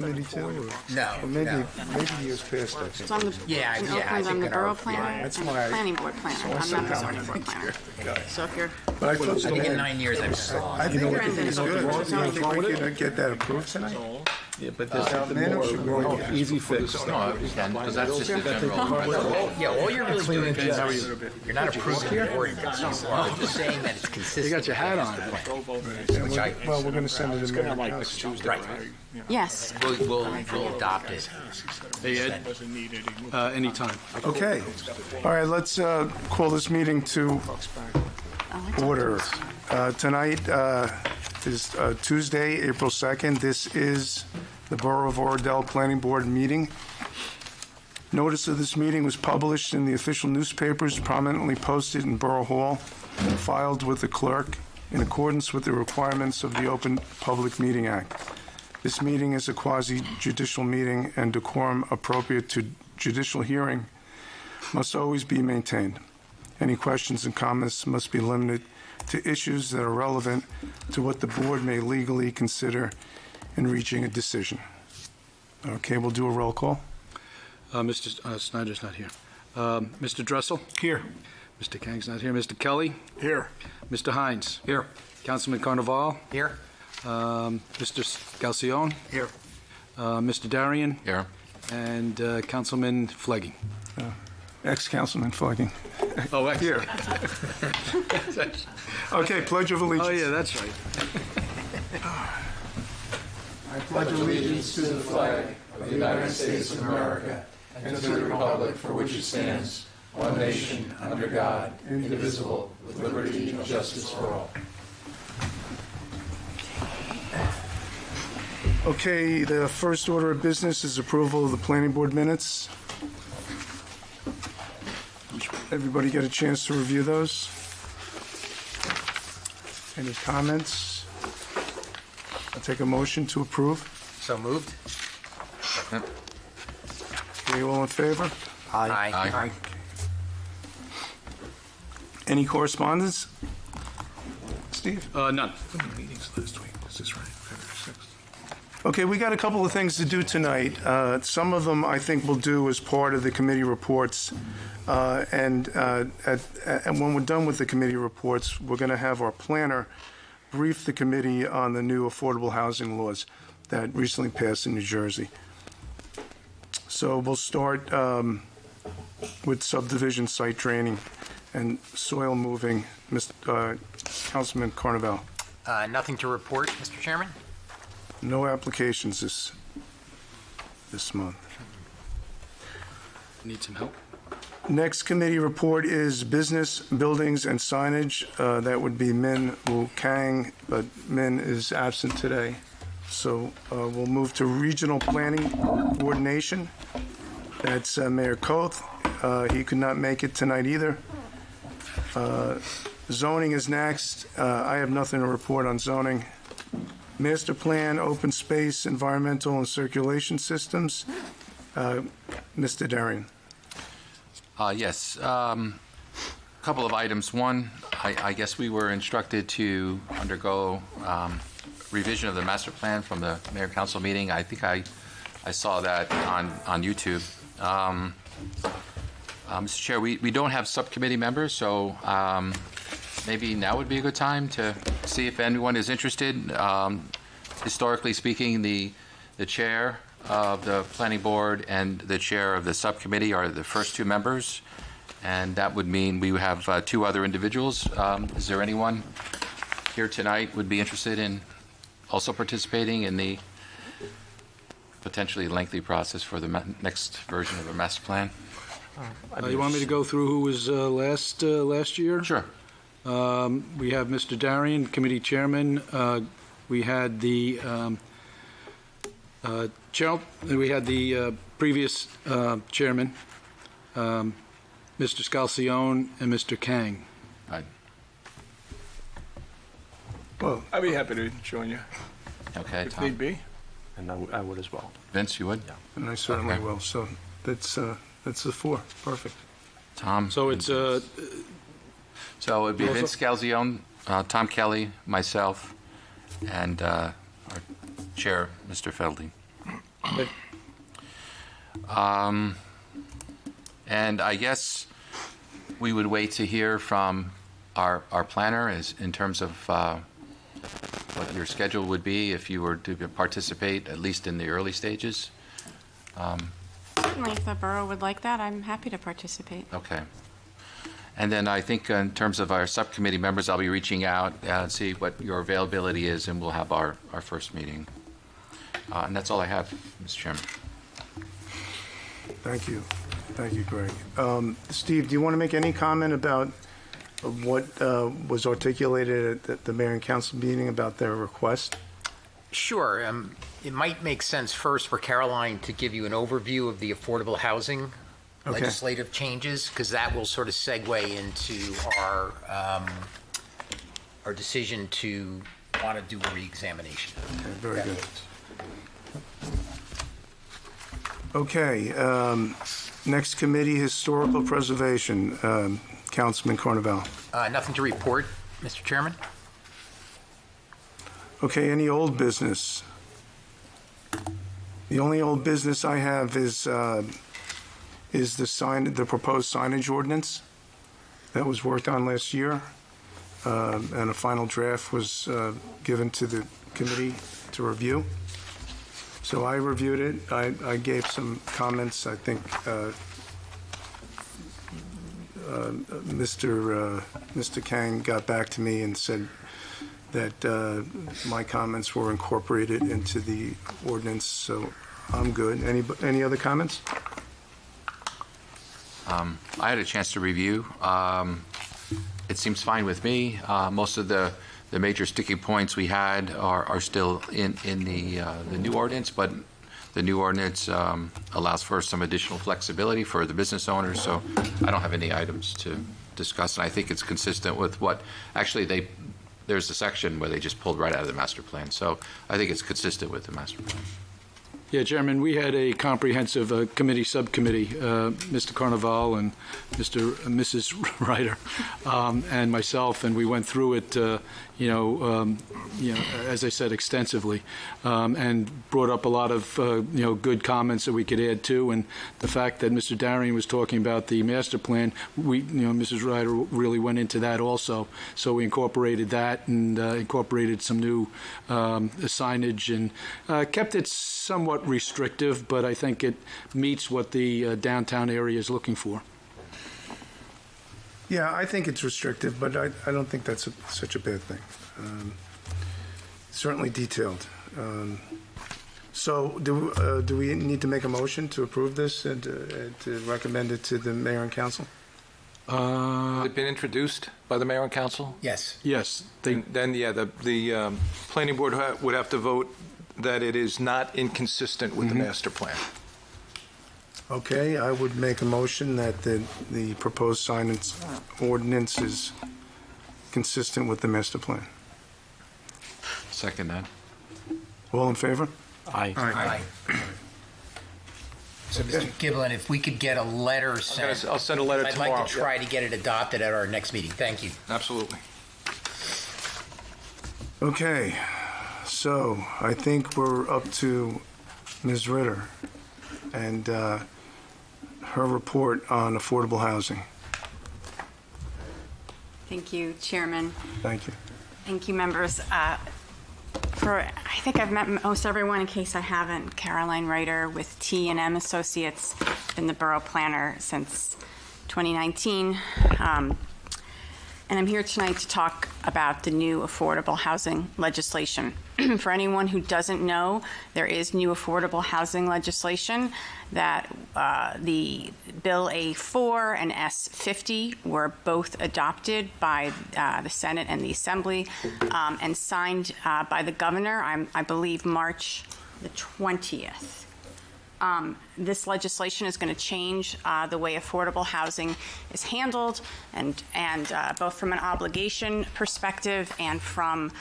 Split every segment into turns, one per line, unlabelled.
Committee too? Or
No,
maybe,
no.
maybe years past, I think.
It's on the,
Yeah,
in
yeah, I
Oakland, I'm
think
the
in
borough
our-
planner
that's
and
why I-
planning board planner. I'm not the
somehow
zoning
I
board
think
planner. So if you're,
But I thought
I think in
so.
9 years I've saw.
I think
Brendan,
everything is good. You
zoning
think we can get that approved tonight?
Yeah, but there's something
man,
more,
should go ahead.
easy fix.
No, we can, because that's just the general.
Yeah, all you're really doing is you're not approving the ordinance. You're just saying that it's consistent.
You got your hat on.
Which I,
Well, we're gonna send it to Mayor Council.
right.
yes,
We'll adopt it.
Hey, Ed, anytime.
Okay. All right, let's call this meeting to order. Tonight is Tuesday, April 2nd. This is the Borough of Oradell Planning Board meeting. Notice of this meeting was published in the official newspapers, prominently posted in Borough Hall, and filed with the clerk in accordance with the requirements of the Open Public Meeting Act. This meeting is a quasi-judicial meeting, and decorum appropriate to judicial hearing must always be maintained. Any questions and comments must be limited to issues that are relevant to what the board may legally consider in reaching a decision. Okay, we'll do a roll call.
Mr. Snyder's not here. Mr. Dressel?
Here.
Mr. Kang's not here. Mr. Kelly?
Here.
Mr. Hines?
Here.
Councilman Carnaval?
Here?
Mr. Galcione?
Here.
Mr. Darian?
Here.
And Councilman Flegging.
Ex-Councilman Flegging.
Oh, here.
Okay, Pledge of Allegiance.
Oh, yeah, that's right.
I pledge allegiance to the flag of the United States of America and to the republic for which it stands, one nation, under God, indivisible, with liberty and justice for all. Okay, the first order of business is approval of the planning board minutes. Everybody get a chance to review those? Any comments? I'll take a motion to approve.
So moved?
Are you all in favor?
Aye.
Any correspondence? Steve?
None.
Meetings last week, is this right? Okay, we got a couple of things to do tonight. Some of them I think we'll do as part of the committee reports. And when we're done with the committee reports, we're going to have our planner brief the committee on the new affordable housing laws that recently passed in New Jersey. So we'll start with subdivision site draining and soil moving. Councilman Carnaval.
Nothing to report, Mr. Chairman?
No applications this month.
Need some help?
Next committee report is business, buildings, and signage. That would be Min Woo Kang, but Min is absent today. So we'll move to regional planning coordination. That's Mayor Koth. He could not make it tonight either. Zoning is next. I have nothing to report on zoning. Master plan, open space, environmental and circulation systems. Mr. Darian.
Yes, a couple of items. One, I guess we were instructed to undergo revision of the master plan from the mayor council meeting. I think I saw that on YouTube. Mr. Chair, we don't have subcommittee members, so maybe now would be a good time to see if anyone is interested. Historically speaking, the chair of the planning board and the chair of the subcommittee are the first two members, and that would mean we would have two other individuals. Is there anyone here tonight would be interested in also participating in the potentially lengthy process for the next version of the master plan?
You want me to go through who was last year?
Sure.
We have Mr. Darian, committee chairman. We had the we had the previous chairman, Mr. Scalcione and Mr. Kang.
Well,
I'd be happy to join you
Okay,
if
Tom.
need be.
And I would as well.
Vince, you would?
and I certainly
Okay.
will. So that's the four. Perfect.
Tom?
So it's
So it would be
Also-
Vince Scalzione, Tom Kelly, myself, and our chair, Mr. Felding. And I guess we would wait to hear from our planner as in terms of what your schedule would be if you were to participate, at least in the early stages.
Certainly, if the borough would like that, I'm happy to participate.
Okay. And then I think in terms of our subcommittee members, I'll be reaching out and see what your availability is, and we'll have our first meeting. And that's all I have, Mr. Chairman.
Thank you. Thank you, Greg. Steve, do you want to make any comment about what was articulated at the mayor and council meeting about their request?
Sure. It might make sense first for Caroline to give you an overview of the affordable housing legislative changes, because that will sort of segue into our decision to want to do a reexamination.
Okay, very good. Okay, next committee, historical preservation. Councilman Carnaval.
Nothing to report, Mr. Chairman.
Okay, any old business? The only old business I have is the proposed signage ordinance that was worked on last year, and a final draft was given to the committee to review. So I reviewed it. I gave some comments. I think Mr. Kang got back to me and said that my comments were incorporated into the ordinance, so I'm good. Any other comments?
I had a chance to review. It seems fine with me. Most of the major sticking points we had are still in the new ordinance, but the new ordinance allows for some additional flexibility for the business owners, so I don't have any items to discuss, and I think it's consistent with what, actually, there's a section where they just pulled right out of the master plan, so I think it's consistent with the master plan.
Yeah, Chairman, we had a comprehensive subcommittee, Mr. Carnaval and Mrs. Ryder, and myself, and we went through it, as I said, extensively, and brought up a lot of, good comments that we could add to. And the fact that Mr. Darian was talking about the master plan, Mrs. Ryder really went into that also. So we incorporated that and incorporated some new signage and kept it somewhat restrictive, but I think it meets what the downtown area is looking for.
Yeah, I think it's restrictive, but I don't think that's such a bad thing. Certainly detailed. So do we need to make a motion to approve this and to recommend it to the mayor and council?
Has it been introduced by the mayor and council?
Yes.
Yes.
Then the planning board would have to vote that it is not inconsistent with the master plan.
Okay, I would make a motion that the proposed signage ordinance is consistent with the master plan.
Second that.
All in favor?
Aye. So, Mr. Giblin, if we could get a letter sent.
I'll send a letter
I'd
tomorrow.
like to try to get it adopted at our next meeting. Thank you.
Absolutely.
Okay, so I think we're up to Ms. Ritter and her report on affordable housing.
Thank you, Chairman.
Thank you.
Thank you, members. I think I've met most everyone. In case I haven't, Caroline Ryder with T&M Associates, been the borough planner since 2019. And I'm here tonight to talk about the new affordable housing legislation. For anyone who doesn't know, there is new affordable housing legislation that the Bill A4 and S50 were both adopted by the Senate and the Assembly and signed by the governor, I believe, March the 20th. This legislation is going to change the way affordable housing is handled, and both from an obligation perspective and from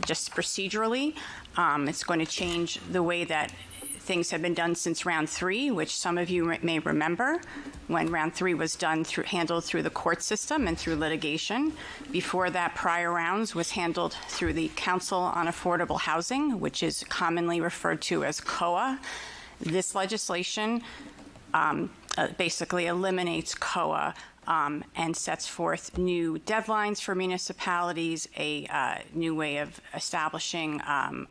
just procedurally. It's going to change the way that things have been done since round 3, which some of you may remember when round 3 was done handled through the court system and through litigation. Before that, prior rounds was handled through the Council on Affordable Housing, which is commonly referred to as COA. This legislation basically eliminates COA and sets forth new deadlines for municipalities, a new way of establishing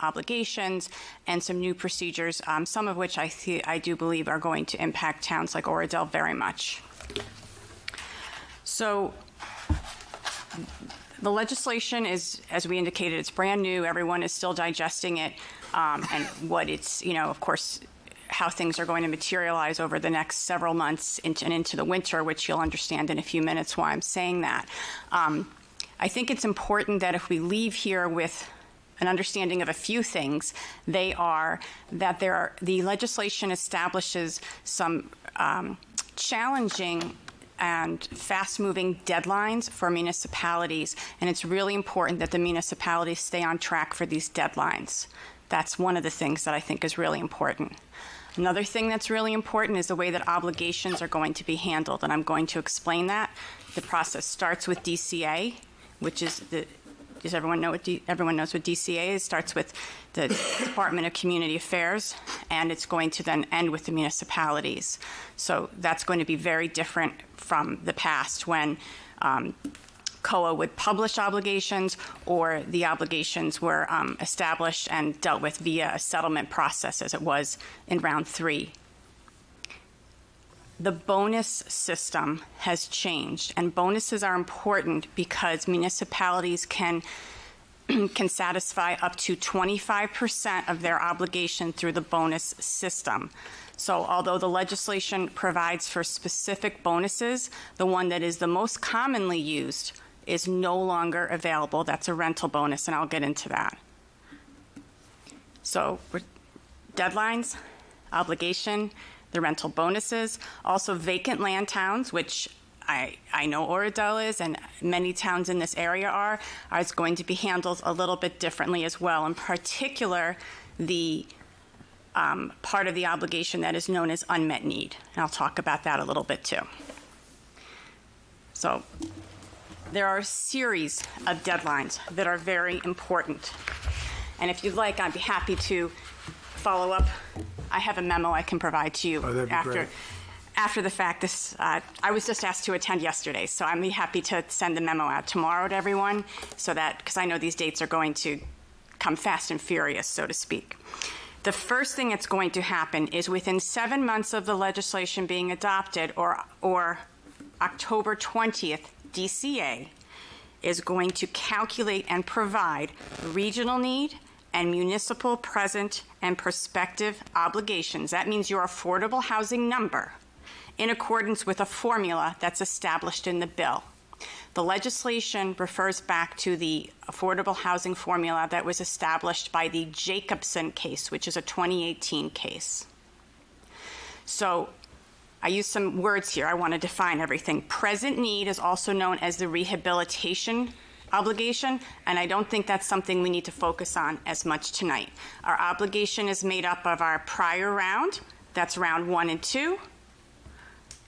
obligations, and some new procedures, some of which I do believe are going to impact towns like Oradell very much. So the legislation is, as we indicated, it's brand new. Everyone is still digesting it, and what it's, of course, how things are going to materialize over the next several months into the winter, which you'll understand in a few minutes why I'm saying that. I think it's important that if we leave here with an understanding of a few things, they are that the legislation establishes some challenging and fast-moving deadlines for municipalities, and it's really important that the municipalities stay on track for these deadlines. That's one of the things that I think is really important. Another thing that's really important is the way that obligations are going to be handled, and I'm going to explain that. The process starts with DCA, which is does everyone know everyone knows what DCA is? Starts with the Department of Community Affairs, and it's going to then end with the municipalities. So that's going to be very different from the past when COA would publish obligations, or the obligations were established and dealt with via a settlement process, as it was in round 3. The bonus system has changed, and bonuses are important because municipalities can satisfy up to 25% of their obligation through the bonus system. So although the legislation provides for specific bonuses, the one that is the most commonly used is no longer available. That's a rental bonus, and I'll get into that. So deadlines, obligation, the rental bonuses, also vacant land towns, which I know Oradell is, and many towns in this area are going to be handled a little bit differently as well. In particular, the part of the obligation that is known as unmet need. And I'll talk about that a little bit too. So there are a series of deadlines that are very important. And if you'd like, I'd be happy to follow up. I have a memo I can provide to you after the fact. I was just asked to attend yesterday, so I'm happy to send the memo out tomorrow to everyone, so that, because I know these dates are going to come fast and furious, so to speak. The first thing that's going to happen is within 7 months of the legislation being adopted, or October 20th, DCA is going to calculate and provide regional need and municipal present and prospective obligations. That means your affordable housing number in accordance with a formula that's established in the bill. The legislation refers back to the affordable housing formula that was established by the Jacobson case, which is a 2018 case. So I use some words here. I want to define everything. Present need is also known as the rehabilitation obligation, and I don't think that's something we need to focus on as much tonight. Our obligation is made up of our prior round, that's round 1 and 2,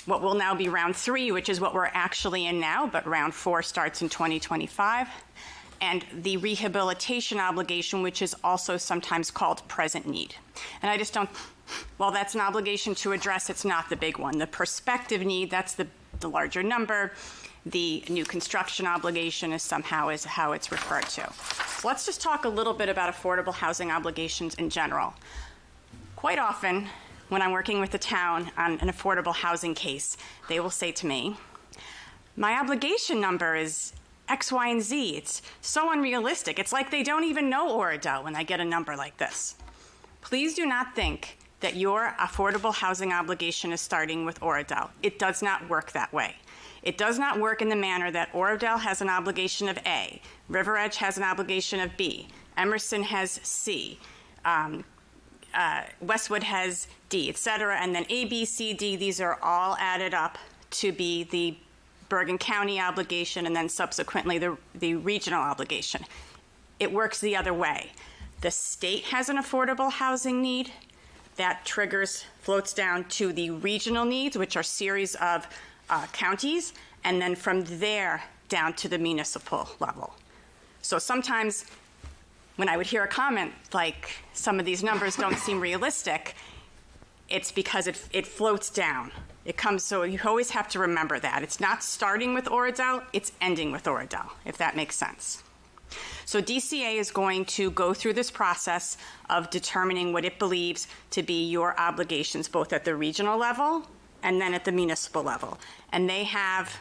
what will now be round 3, which is what we're actually in now, but round 4 starts in 2025, and the rehabilitation obligation, which is also sometimes called present need. And I just don't, while that's an obligation to address, it's not the big one. The prospective need, that's the larger number. The new construction obligation is how it's referred to. So let's just talk a little bit about affordable housing obligations in general. Quite often, when I'm working with the town on an affordable housing case, they will say to me, my obligation number is X, Y, and Z. It's so unrealistic. It's like they don't even know Oradell when I get a number like this. Please do not think that your affordable housing obligation is starting with Oradell. It does not work that way. It does not work in the manner that Oradell has an obligation of A, River Edge has an obligation of B, Emerson has C, Westwood has D, et cetera, and then A, B, C, D, these are all added up to be the Bergen County obligation, and then subsequently the regional obligation. It works the other way. The state has an affordable housing need, that floats down to the regional needs, which are series of counties, and then from there down to the municipal level. So sometimes when I would hear a comment like some of these numbers don't seem realistic, it's because it floats down. It comes, so you always have to remember that. It's not starting with Oradell, it's ending with Oradell, if that makes sense. So DCA is going to go through this process of determining what it believes to be your obligations, both at the regional level and then at the municipal level. And they have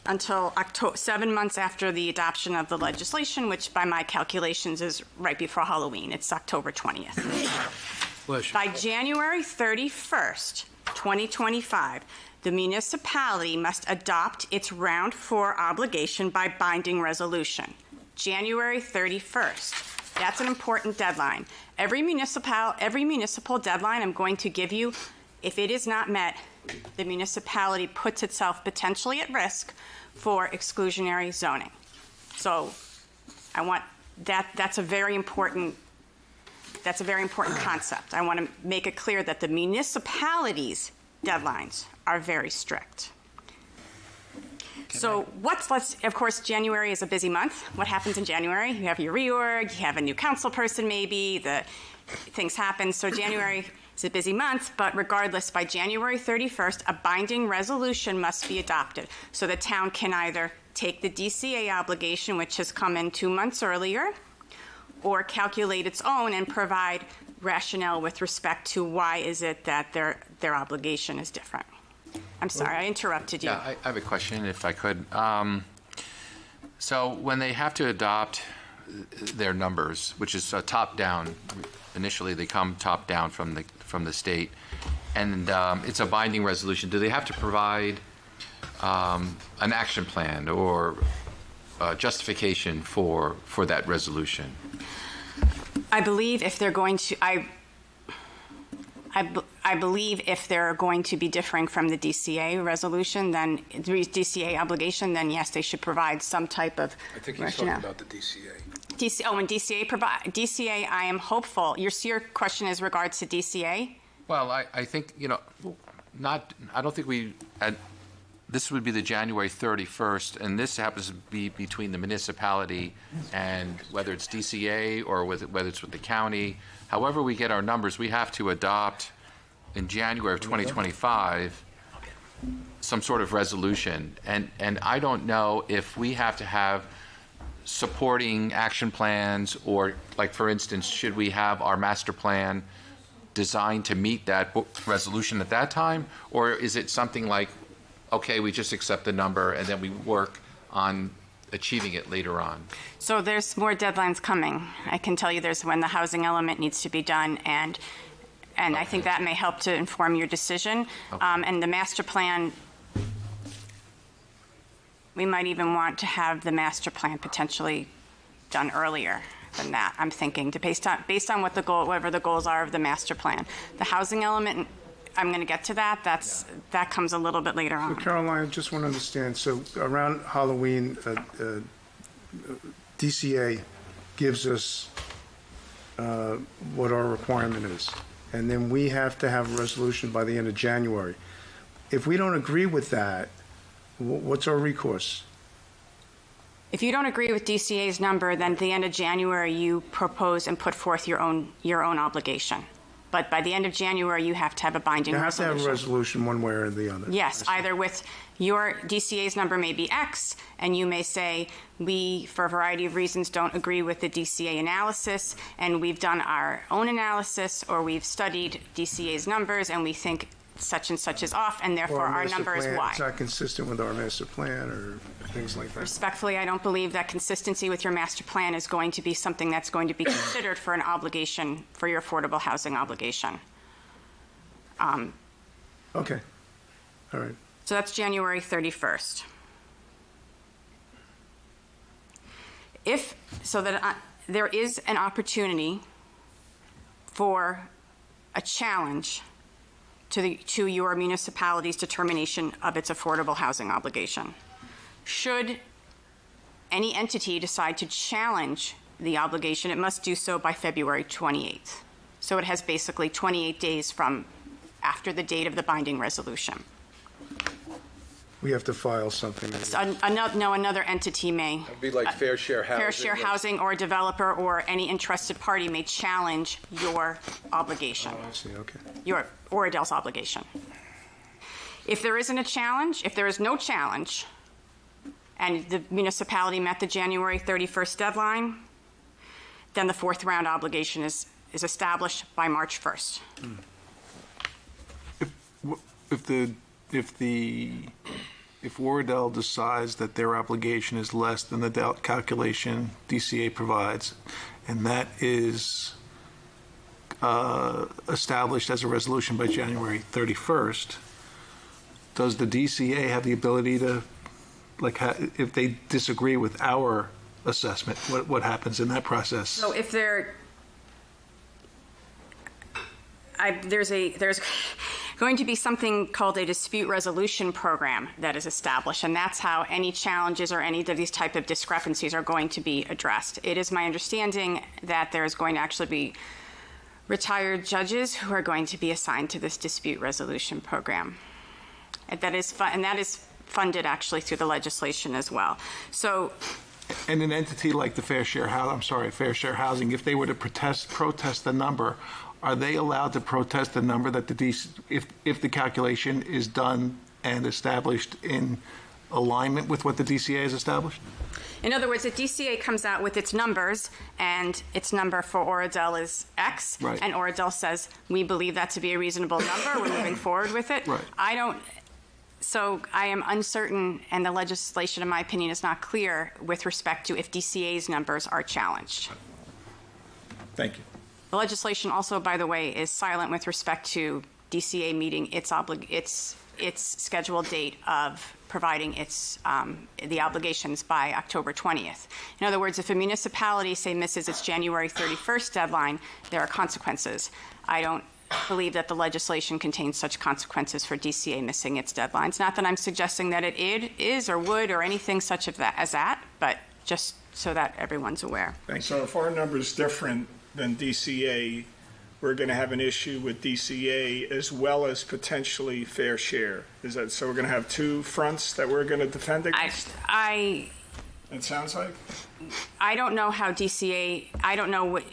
until 7 months after the adoption of the legislation, which by my calculations is right before Halloween. It's October 20th.
Bless you.
By January 31st, 2025, the municipality must adopt its Round 4 obligation by binding resolution. January 31st. That's an important deadline. Every municipal deadline I'm going to give you, if it is not met, the municipality puts itself potentially at risk for exclusionary zoning. So I want that's a very important concept. I want to make it clear that the municipality's deadlines are very strict. So of course, January is a busy month. What happens in January? You have your reorg, you have a new council person maybe, things happen. So January is a busy month, but regardless, by January 31st, a binding resolution must be adopted. So the town can either take the DCA obligation, which has come in 2 months earlier, or calculate its own and provide rationale with respect to why is it that their obligation is different. I'm sorry, I interrupted you.
Yeah, I have a question, if I could. So when they have to adopt their numbers, which is top-down, initially they come top-down from the state, and it's a binding resolution, do they have to provide an action plan or justification for that resolution?
I believe if they're going to, I believe if they're going to be differing from the DCA resolution, then the DCA obligation, then yes, they should provide some type of
I think he's
rationale.
talking about the DCA.
When DCA, I am hopeful. Your question is regards to DCA?
Well, I think, I don't think this would be the January 31st, and this happens to be between the municipality and whether it's DCA or whether it's with the county. However we get our numbers, we have to adopt in January of 2025 some sort of resolution. And I don't know if we have to have supporting action plans or, like, for instance, should we have our master plan designed to meet that resolution at that time? Or is it something like, okay, we just accept the number and then we work on achieving it later on?
So there's more deadlines coming. I can tell you there's when the housing element needs to be done, and I think that may help to inform your decision.
Okay.
And the master plan, we might even want to have the master plan potentially done earlier than that, I'm thinking, based on whatever the goals are of the master plan. The housing element, I'm going to get to that. That comes a little bit later on.
Caroline, I just want to understand, so around Halloween, DCA gives us what our requirement is, and then we have to have a resolution by the end of January. If we don't agree with that, what's our recourse?
If you don't agree with DCA's number, then at the end of January, you propose and put forth your own obligation. But by the end of January, you have to have a binding resolution.
You have to have a resolution one way or the other.
Yes, either with your DCA's number may be X, and you may say, we, for a variety of reasons, don't agree with the DCA analysis, and we've done our own analysis, or we've studied DCA's numbers, and we think such and such is off, and therefore our number is Y.
It's not consistent with our master plan or things like that.
Respectfully, I don't believe that consistency with your master plan is going to be something that's going to be considered for an obligation, for your affordable housing obligation.
Okay, all right.
So that's January 31st. There is an opportunity for a challenge to your municipality's determination of its affordable housing obligation. Should any entity decide to challenge the obligation, it must do so by February 28th. So it has basically 28 days from after the date of the binding resolution.
We have to file something.
Another entity may.
It'd be like fair share housing.
Fair share housing or a developer or any interested party may challenge your obligation,
I see, okay.
your Oradell's obligation. If there isn't a challenge, if there is no challenge, and the municipality met the January 31st deadline, then the fourth round obligation is established by March 1st.
If Oradell decides that their obligation is less than the calculation DCA provides, and that is established as a resolution by January 31st, does the DCA have the ability to, like, if they disagree with our assessment, what happens in that process?
So if there's going to be something called a dispute resolution program that is established, and that's how any challenges or any of these type of discrepancies are going to be addressed. It is my understanding that there is going to actually be retired judges who are going to be assigned to this dispute resolution program. And that is funded actually through the legislation as well. So.
And an entity like the Fair Share Housing, if they were to protest the number, are they allowed to protest the number that if the calculation is done and established in alignment with what the DCA has established?
In other words, the DCA comes out with its numbers, and its number for Oradell is X,
right.
And Oradell says, we believe that to be a reasonable number, we're moving forward with it.
Right.
So I am uncertain, and the legislation, in my opinion, is not clear with respect to if DCA's numbers are challenged.
Thank you.
The legislation also, by the way, is silent with respect to DCA meeting its scheduled date of providing the obligations by October 20th. In other words, if a municipality, say, misses its January 31st deadline, there are consequences. I don't believe that the legislation contains such consequences for DCA missing its deadlines. Not that I'm suggesting that it is or would or anything such as that, but just so that everyone's aware.
So if our number's different than DCA, we're going to have an issue with DCA as well as potentially fair share. Is that so? We're going to have two fronts that we're going to defend against? It sounds like?
I don't know how DCA, I don't know what,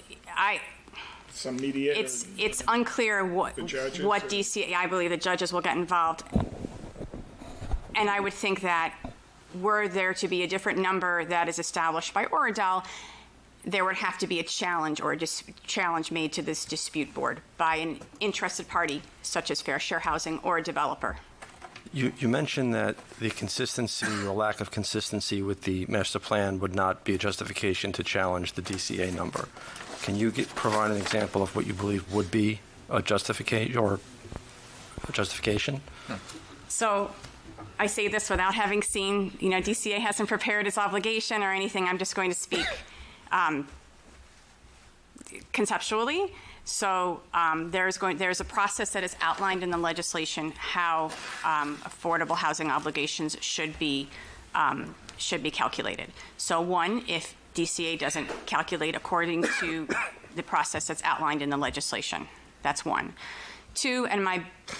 Some mediator?
It's unclear what DCA, I believe the judges will get involved. And I would think that were there to be a different number that is established by Oradell, there would have to be a challenge or a challenge made to this dispute board by an interested party, such as Fair Share Housing or a developer.
You mentioned that the consistency or lack of consistency with the master plan would not be a justification to challenge the DCA number. Can you provide an example of what you believe would be a justification?
So I say this without having seen, DCA hasn't prepared its obligation or anything. I'm just going to speak conceptually. So there's a process that is outlined in the legislation how affordable housing obligations should be calculated. So one, if DCA doesn't calculate according to the process that's outlined in the legislation, that's one. Two, and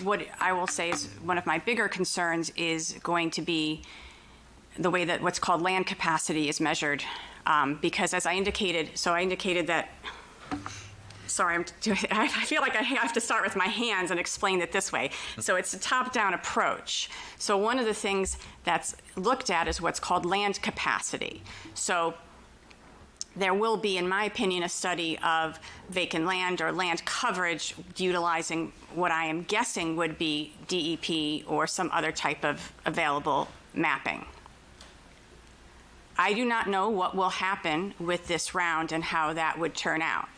what I will say is one of my bigger concerns is going to be the way that what's called land capacity is measured, because as I indicated that. Sorry, I feel like I have to start with my hands and explain it this way. So it's a top-down approach. So one of the things that's looked at is what's called land capacity. So there will be, in my opinion, a study of vacant land or land coverage utilizing what I am guessing would be DEP or some other type of available mapping. I do not know what will happen with this round and how that would turn out.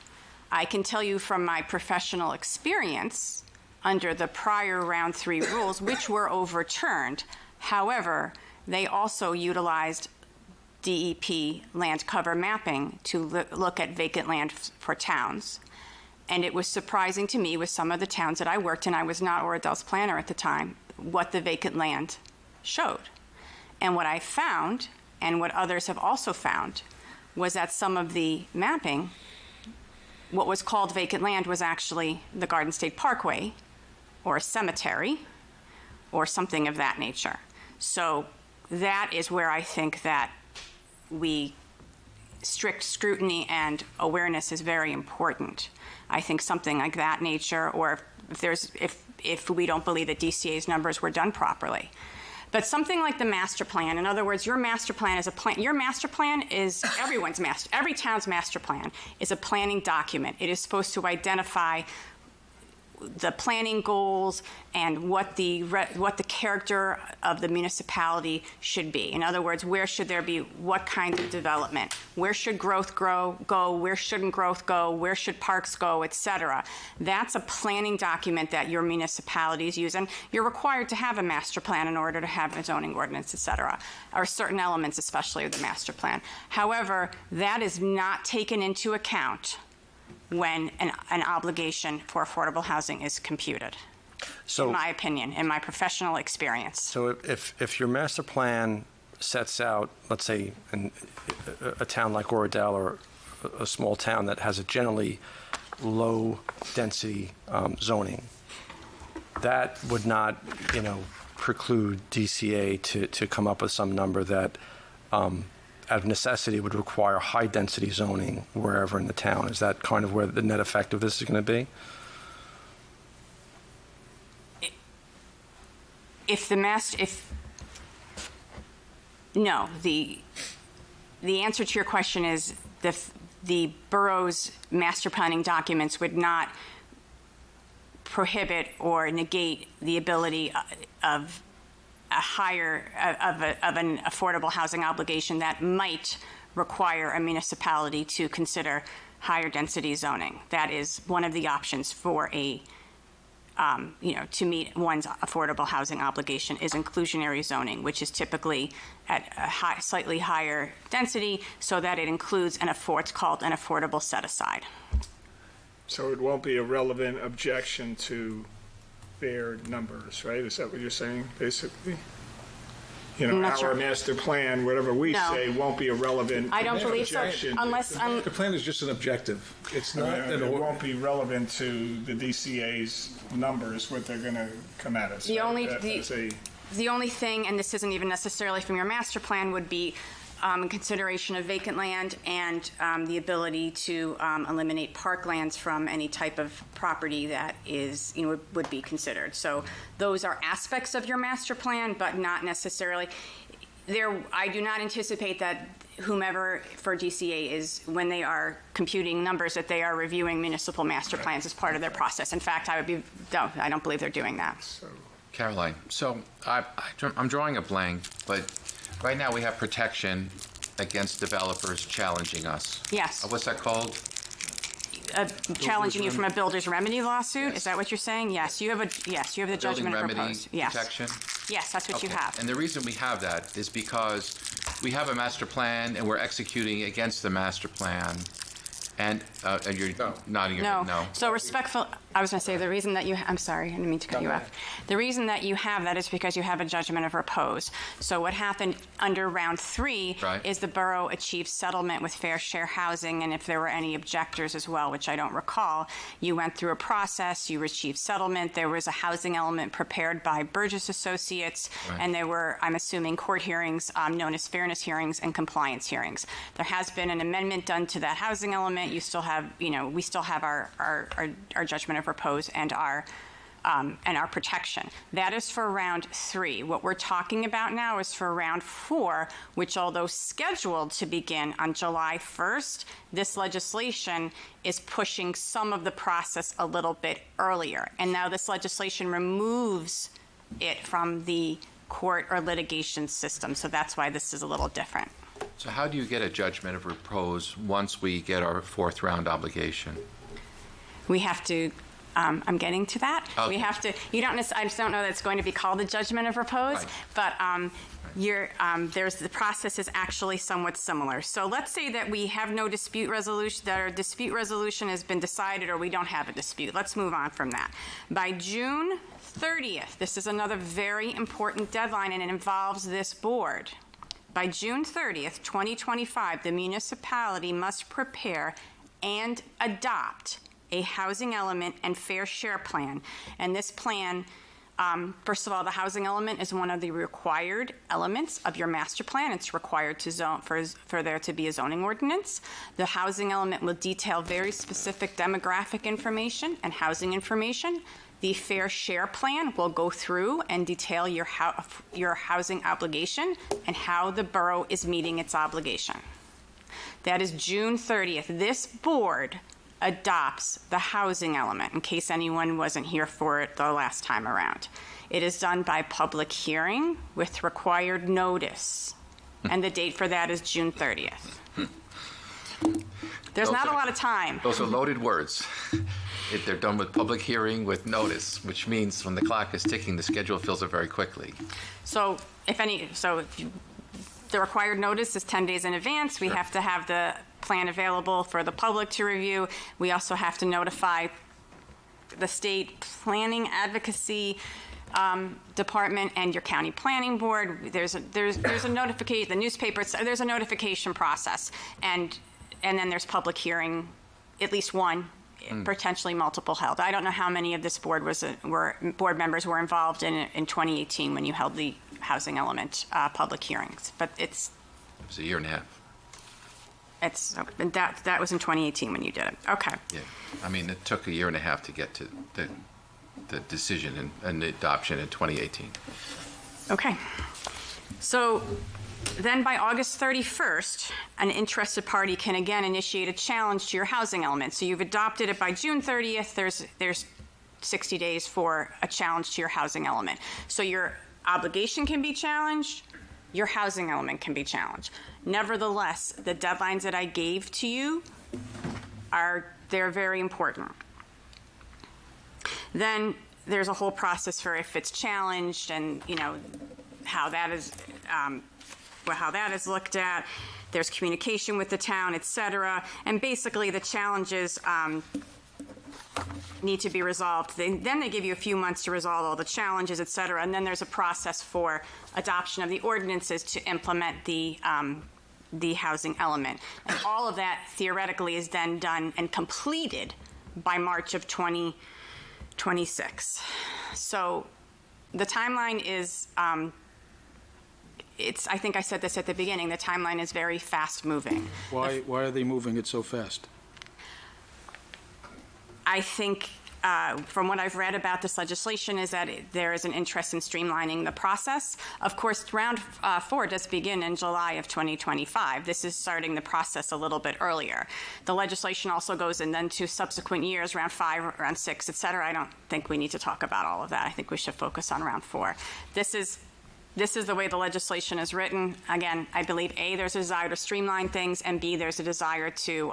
I can tell you from my professional experience under the prior round 3 rules, which were overturned. However, they also utilized DEP land cover mapping to look at vacant land for towns. And it was surprising to me with some of the towns that I worked in, I was not Oradell's planner at the time, what the vacant land showed. And what I found, and what others have also found, was that some of the mapping what was called vacant land was actually the Garden State Parkway or a cemetery or something of that nature. So that is where I think that strict scrutiny and awareness is very important. I think something like that nature, or if we don't believe that DCA's numbers were done properly. But something like the master plan, in other words, your master plan is every town's master plan is a planning document. It is supposed to identify the planning goals and what the character of the municipality should be. In other words, where should there be what kind of development? Where should growth go? Where shouldn't growth go? Where should parks go, et cetera? That's a planning document that your municipalities use, and you're required to have a master plan in order to have a zoning ordinance, et cetera, or certain elements, especially of the master plan. However, that is not taken into account when an obligation for affordable housing is computed, in my opinion, in my professional experience.
So if your master plan sets out, let's say, a town like Oradell or a small town that has a generally low-density zoning, that would not, preclude DCA to come up with some number that out of necessity would require high-density zoning wherever in the town. Is that kind of where the net effect of this is going to be? No, the answer to your question is the borough's master planning documents would not prohibit or negate the ability of an affordable housing obligation that might require a municipality to consider higher density zoning. That is one of the options for to meet one's affordable housing obligation is inclusionary zoning, which is typically at a slightly higher density so that it includes what's called an affordable set-aside.
So it won't be a relevant objection to their numbers, right? Is that what you're saying, basically?
I'm not sure.
Our master plan, whatever we
No.
say, won't be a relevant
I don't believe so,
objection.
unless,
The plan is just an objective. It's not
It won't be relevant to the DCA's numbers, what they're going to come at us.
The
right?
only-
That is
the only thing, and this isn't even necessarily from your master plan, would be consideration of vacant land and the ability to eliminate parklands from any type of property that is, would be considered. So those are aspects of your master plan, but not necessarily. I do not anticipate that whomever for DCA is, when they are computing numbers, that they are reviewing municipal master plans as part of their process. In fact, I don't believe they're doing that.
Caroline, so I'm drawing a blank, but right now we have protection against developers challenging us.
Yes.
What's that called?
Challenging you from a builder's remedy lawsuit? Is that what you're saying? Yes, you have the
Building
judgment of
remedy
proposed. Yes.
protection?
Yes, that's what you
Okay.
have.
And the reason we have that is because we have a master plan and we're executing against the master plan. And you're nodding your head, no.
So respectful, I was going to say the reason that I'm sorry, I didn't mean to cut you off. The reason that you have that is because you have a judgment of repose. So what happened under round 3
Right.
is the borough achieved settlement with Fair Share Housing, and if there were any objectors as well, which I don't recall, you went through a process, you achieved settlement, there was a housing element prepared by Burgess Associates,
Right.
and there were, I'm assuming, court hearings known as fairness hearings and compliance hearings. There has been an amendment done to that housing element. You still have, we still have our judgment of repose and our protection. That is for round 3. What we're talking about now is for round 4, which, although scheduled to begin on July 1st, this legislation is pushing some of the process a little bit earlier. And now this legislation removes it from the court or litigation system. So that's why this is a little different.
So how do you get a judgment of repose once we get our 4th round obligation?
We have to, I'm getting to that.
Okay.
We have to, I just don't know that it's going to be called a judgment of repose,
Right.
but the process is actually somewhat similar. So let's say that we have no dispute resolution, that our dispute resolution has been decided, or we don't have a dispute. Let's move on from that. By June 30th, this is another very important deadline, and it involves this board. By June 30th, 2025, the municipality must prepare and adopt a housing element and fair share plan. And this plan, first of all, the housing element is one of the required elements of your master plan. It's required to zone for there to be a zoning ordinance. The housing element will detail very specific demographic information and housing information. The fair share plan will go through and detail your housing obligation and how the borough is meeting its obligation. That is June 30th. This board adopts the housing element, in case anyone wasn't here for it the last time around. It is done by public hearing with required notice, and the date for that is June 30th. There's not a lot of time.
Those are loaded words. If they're done with public hearing with notice, which means when the clock is ticking, the schedule fills up very quickly.
So the required notice is 10 days in advance. We have to have the plan available for the public to review. We also have to notify the state planning advocacy department and your county planning board. There's a notification, the newspaper, there's a notification process. And then there's public hearing, at least one, potentially multiple held. I don't know how many of this board board members were involved in 2018 when you held the housing element public hearings, but it
was a year and a half.
That was in 2018 when you did it. Okay.
Yeah, I mean, it took a year and a half to get to the decision and the adoption in 2018.
Okay. So then by August 31st, an interested party can again initiate a challenge to your housing element. So you've adopted it by June 30th. There's 60 days for a challenge to your housing element. So your obligation can be challenged, your housing element can be challenged. Nevertheless, the deadlines that I gave to you they're very important. Then there's a whole process for if it's challenged and how that is looked at. There's communication with the town, et cetera. And basically the challenges need to be resolved. Then they give you a few months to resolve all the challenges, et cetera. And then there's a process for adoption of the ordinances to implement the housing element. And all of that theoretically is then done and completed by March of 2026. So the timeline is, I think I said this at the beginning, the timeline is very fast moving.
Why are they moving it so fast?
I think from what I've read about this legislation is that there is an interest in streamlining the process. Of course, round 4 does begin in July of 2025. This is starting the process a little bit earlier. The legislation also goes in then to subsequent years, round 5, round 6, et cetera. I don't think we need to talk about all of that. I think we should focus on round 4. This is the way the legislation is written. Again, I believe A, there's a desire to streamline things, and B, there's a desire to,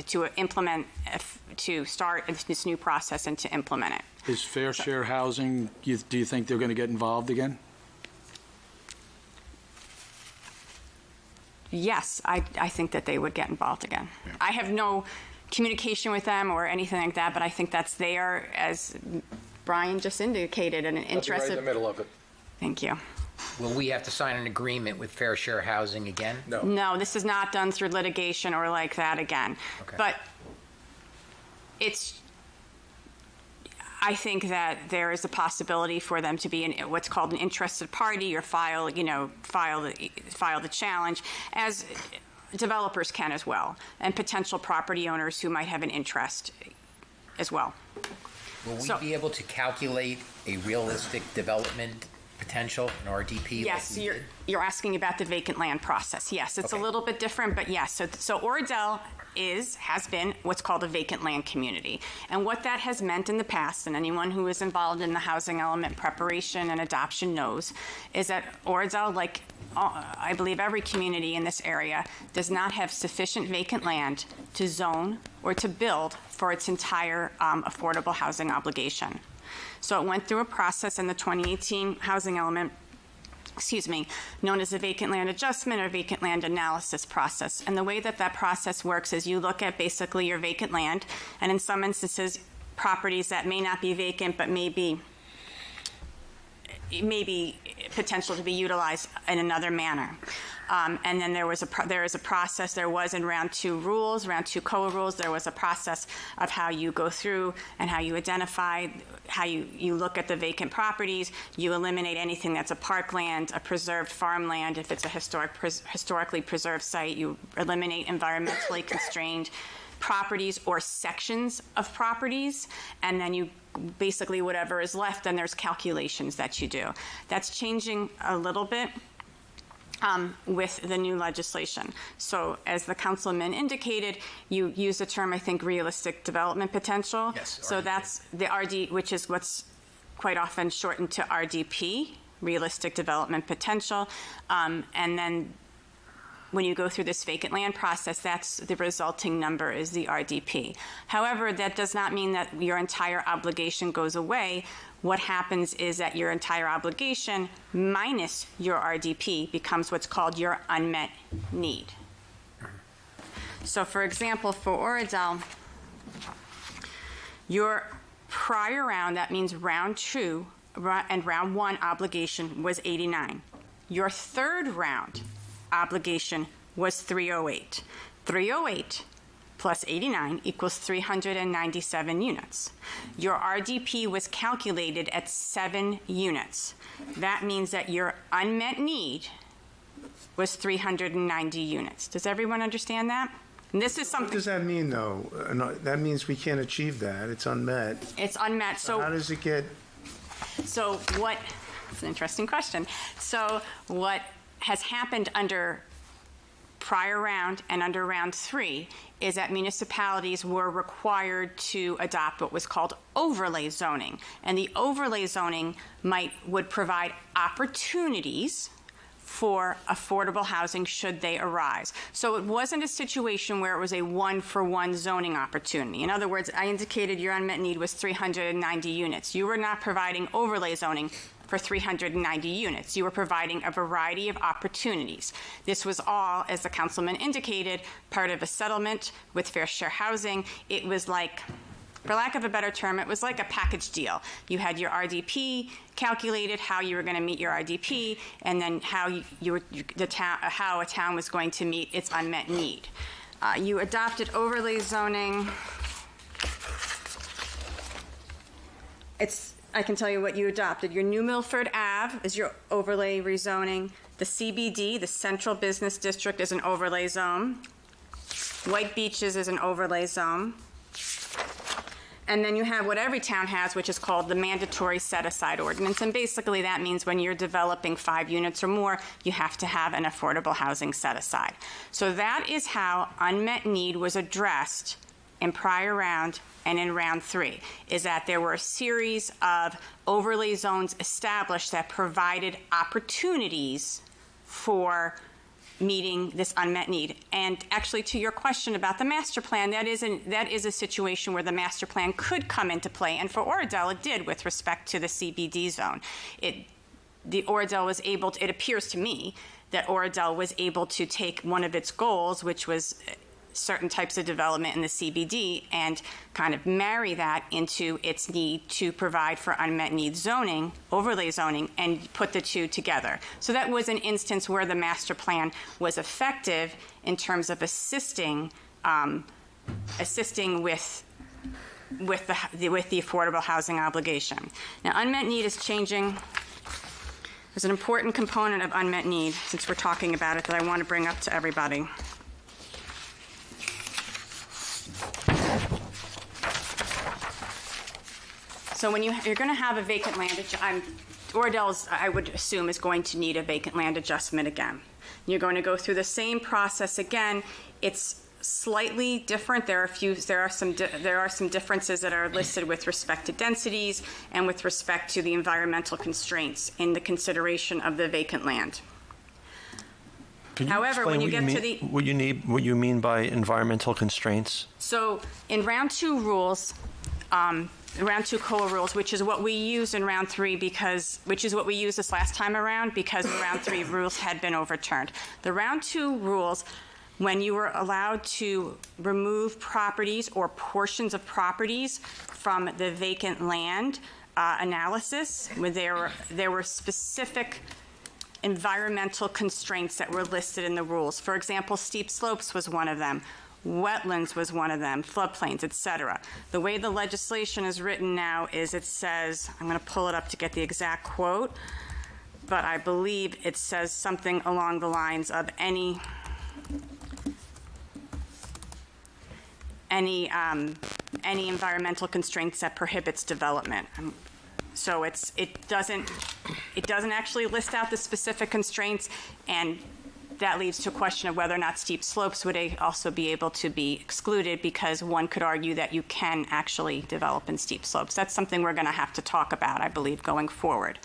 to implement, to start this new process and to implement it.
Is fair share housing, do you think they're going to get involved again?
Yes, I think that they would get involved again. Yeah. I have no communication with them or anything like that, but I think that's there, as Brian just indicated, and an interest.
Right in the middle of it.
Thank you.
Will we have to sign an agreement with Fair Share Housing again?
No.
No, this is not done through litigation or like that again. Okay. But I think that there is a possibility for them to be what's called an interested party or file the challenge, as developers can as well, and potential property owners who might have an interest as well.
Will we be able to calculate a realistic development potential, an RDP?
Yes, you're asking about the vacant land process. Yes, it's a little bit different, but yes. So Oradell has been what's called a vacant land community. And what that has meant in the past, and anyone who is involved in the housing element preparation and adoption knows, is that Oradell, like I believe every community in this area, does not have sufficient vacant land to zone or to build for its entire affordable housing obligation. So it went through a process in the 2018 housing element, known as the vacant land adjustment or vacant land analysis process. And the way that process works is you look at basically your vacant land, and in some instances, properties that may not be vacant but may be potential to be utilized in another manner. And then there is a process, there was in round 2 rules, round 2 COA rules, there was a process of how you go through and how you identify, how you look at the vacant properties, you eliminate anything that's a parkland, a preserved farmland. If it's a historically preserved site, you eliminate environmentally constrained properties or sections of properties, and then you basically whatever is left, then there's calculations that you do. That's changing a little bit with the new legislation. So as the councilman indicated, you use the term, I think, realistic development potential.
Yes,
So
RDP.
that's the RD, which is what's quite often shortened to RDP, realistic development potential. And then when you go through this vacant land process, that's the resulting number is the RDP. However, that does not mean that your entire obligation goes away. What happens is that your entire obligation minus your RDP becomes what's called your unmet need. So for example, for Oradell, your prior round, that means round 2 and round 1 obligation was 89. Your third round obligation was 308. 308 plus 89 equals 397 units. Your RDP was calculated at 7 units. That means that your unmet need was 390 units. Does everyone understand that? And this is
What
something,
does that mean, though? No, that means we can't achieve that. It's unmet.
it's unmet.
How does it get?
So what, it's an interesting question. So what has happened under prior round and under round 3 is that municipalities were required to adopt what was called overlay zoning. And the overlay zoning would provide opportunities for affordable housing should they arise. So it wasn't a situation where it was a one-for-one zoning opportunity. In other words, I indicated your unmet need was 390 units. You were not providing overlay zoning for 390 units. You were providing a variety of opportunities. This was all, as the councilman indicated, part of a settlement with Fair Share Housing. It was like, for lack of a better term, it was like a package deal. You had your RDP calculated, how you were going to meet your RDP, and then how how a town was going to meet its unmet need. You adopted overlay zoning. I can tell you what you adopted. Your New Milford Ave is your overlay rezoning. The CBD, the Central Business District, is an overlay zone. White Beaches is an overlay zone. And then you have what every town has, which is called the mandatory set-aside ordinance. And basically that means when you're developing 5 units or more, you have to have an affordable housing set-aside. So that is how unmet need was addressed in prior round and in round 3, is that there were a series of overlay zones established that provided opportunities for meeting this unmet need. And actually, to your question about the master plan, that is a situation where the master plan could come into play. And for Oradell, it did with respect to the CBD zone. It appears to me that Oradell was able to take one of its goals, which was certain types of development in the CBD, and kind of marry that into its need to provide for unmet needs zoning, overlay zoning, and put the two together. So that was an instance where the master plan was effective in terms of assisting with the affordable housing obligation. Now, unmet need is changing. There's an important component of unmet need, since we're talking about it, that I want to bring up to everybody. So when you're going to have a vacant land, Oradell's, I would assume, is going to need a vacant land adjustment again. You're going to go through the same process again. It's slightly different. There are some differences that are listed with respect to densities and with respect to the environmental constraints in the consideration of the vacant land. However, when you get to the
what you mean by environmental constraints.
So in round 2 rules, round 2 COA rules, which is what we used in round 3 which is what we used this last time around because the round 3 rules had been overturned. The round 2 rules, when you were allowed to remove properties or portions of properties from the vacant land analysis, where there were specific environmental constraints that were listed in the rules. For example, steep slopes was one of them. Wetlands was one of them, floodplains, et cetera. The way the legislation is written now is it says, I'm going to pull it up to get the exact quote, but I believe it says something along the lines of any environmental constraints that prohibits development. So it doesn't actually list out the specific constraints, and that leads to a question of whether or not steep slopes would also be able to be excluded, because one could argue that you can actually develop in steep slopes. That's something we're going to have to talk about, I believe, going forward.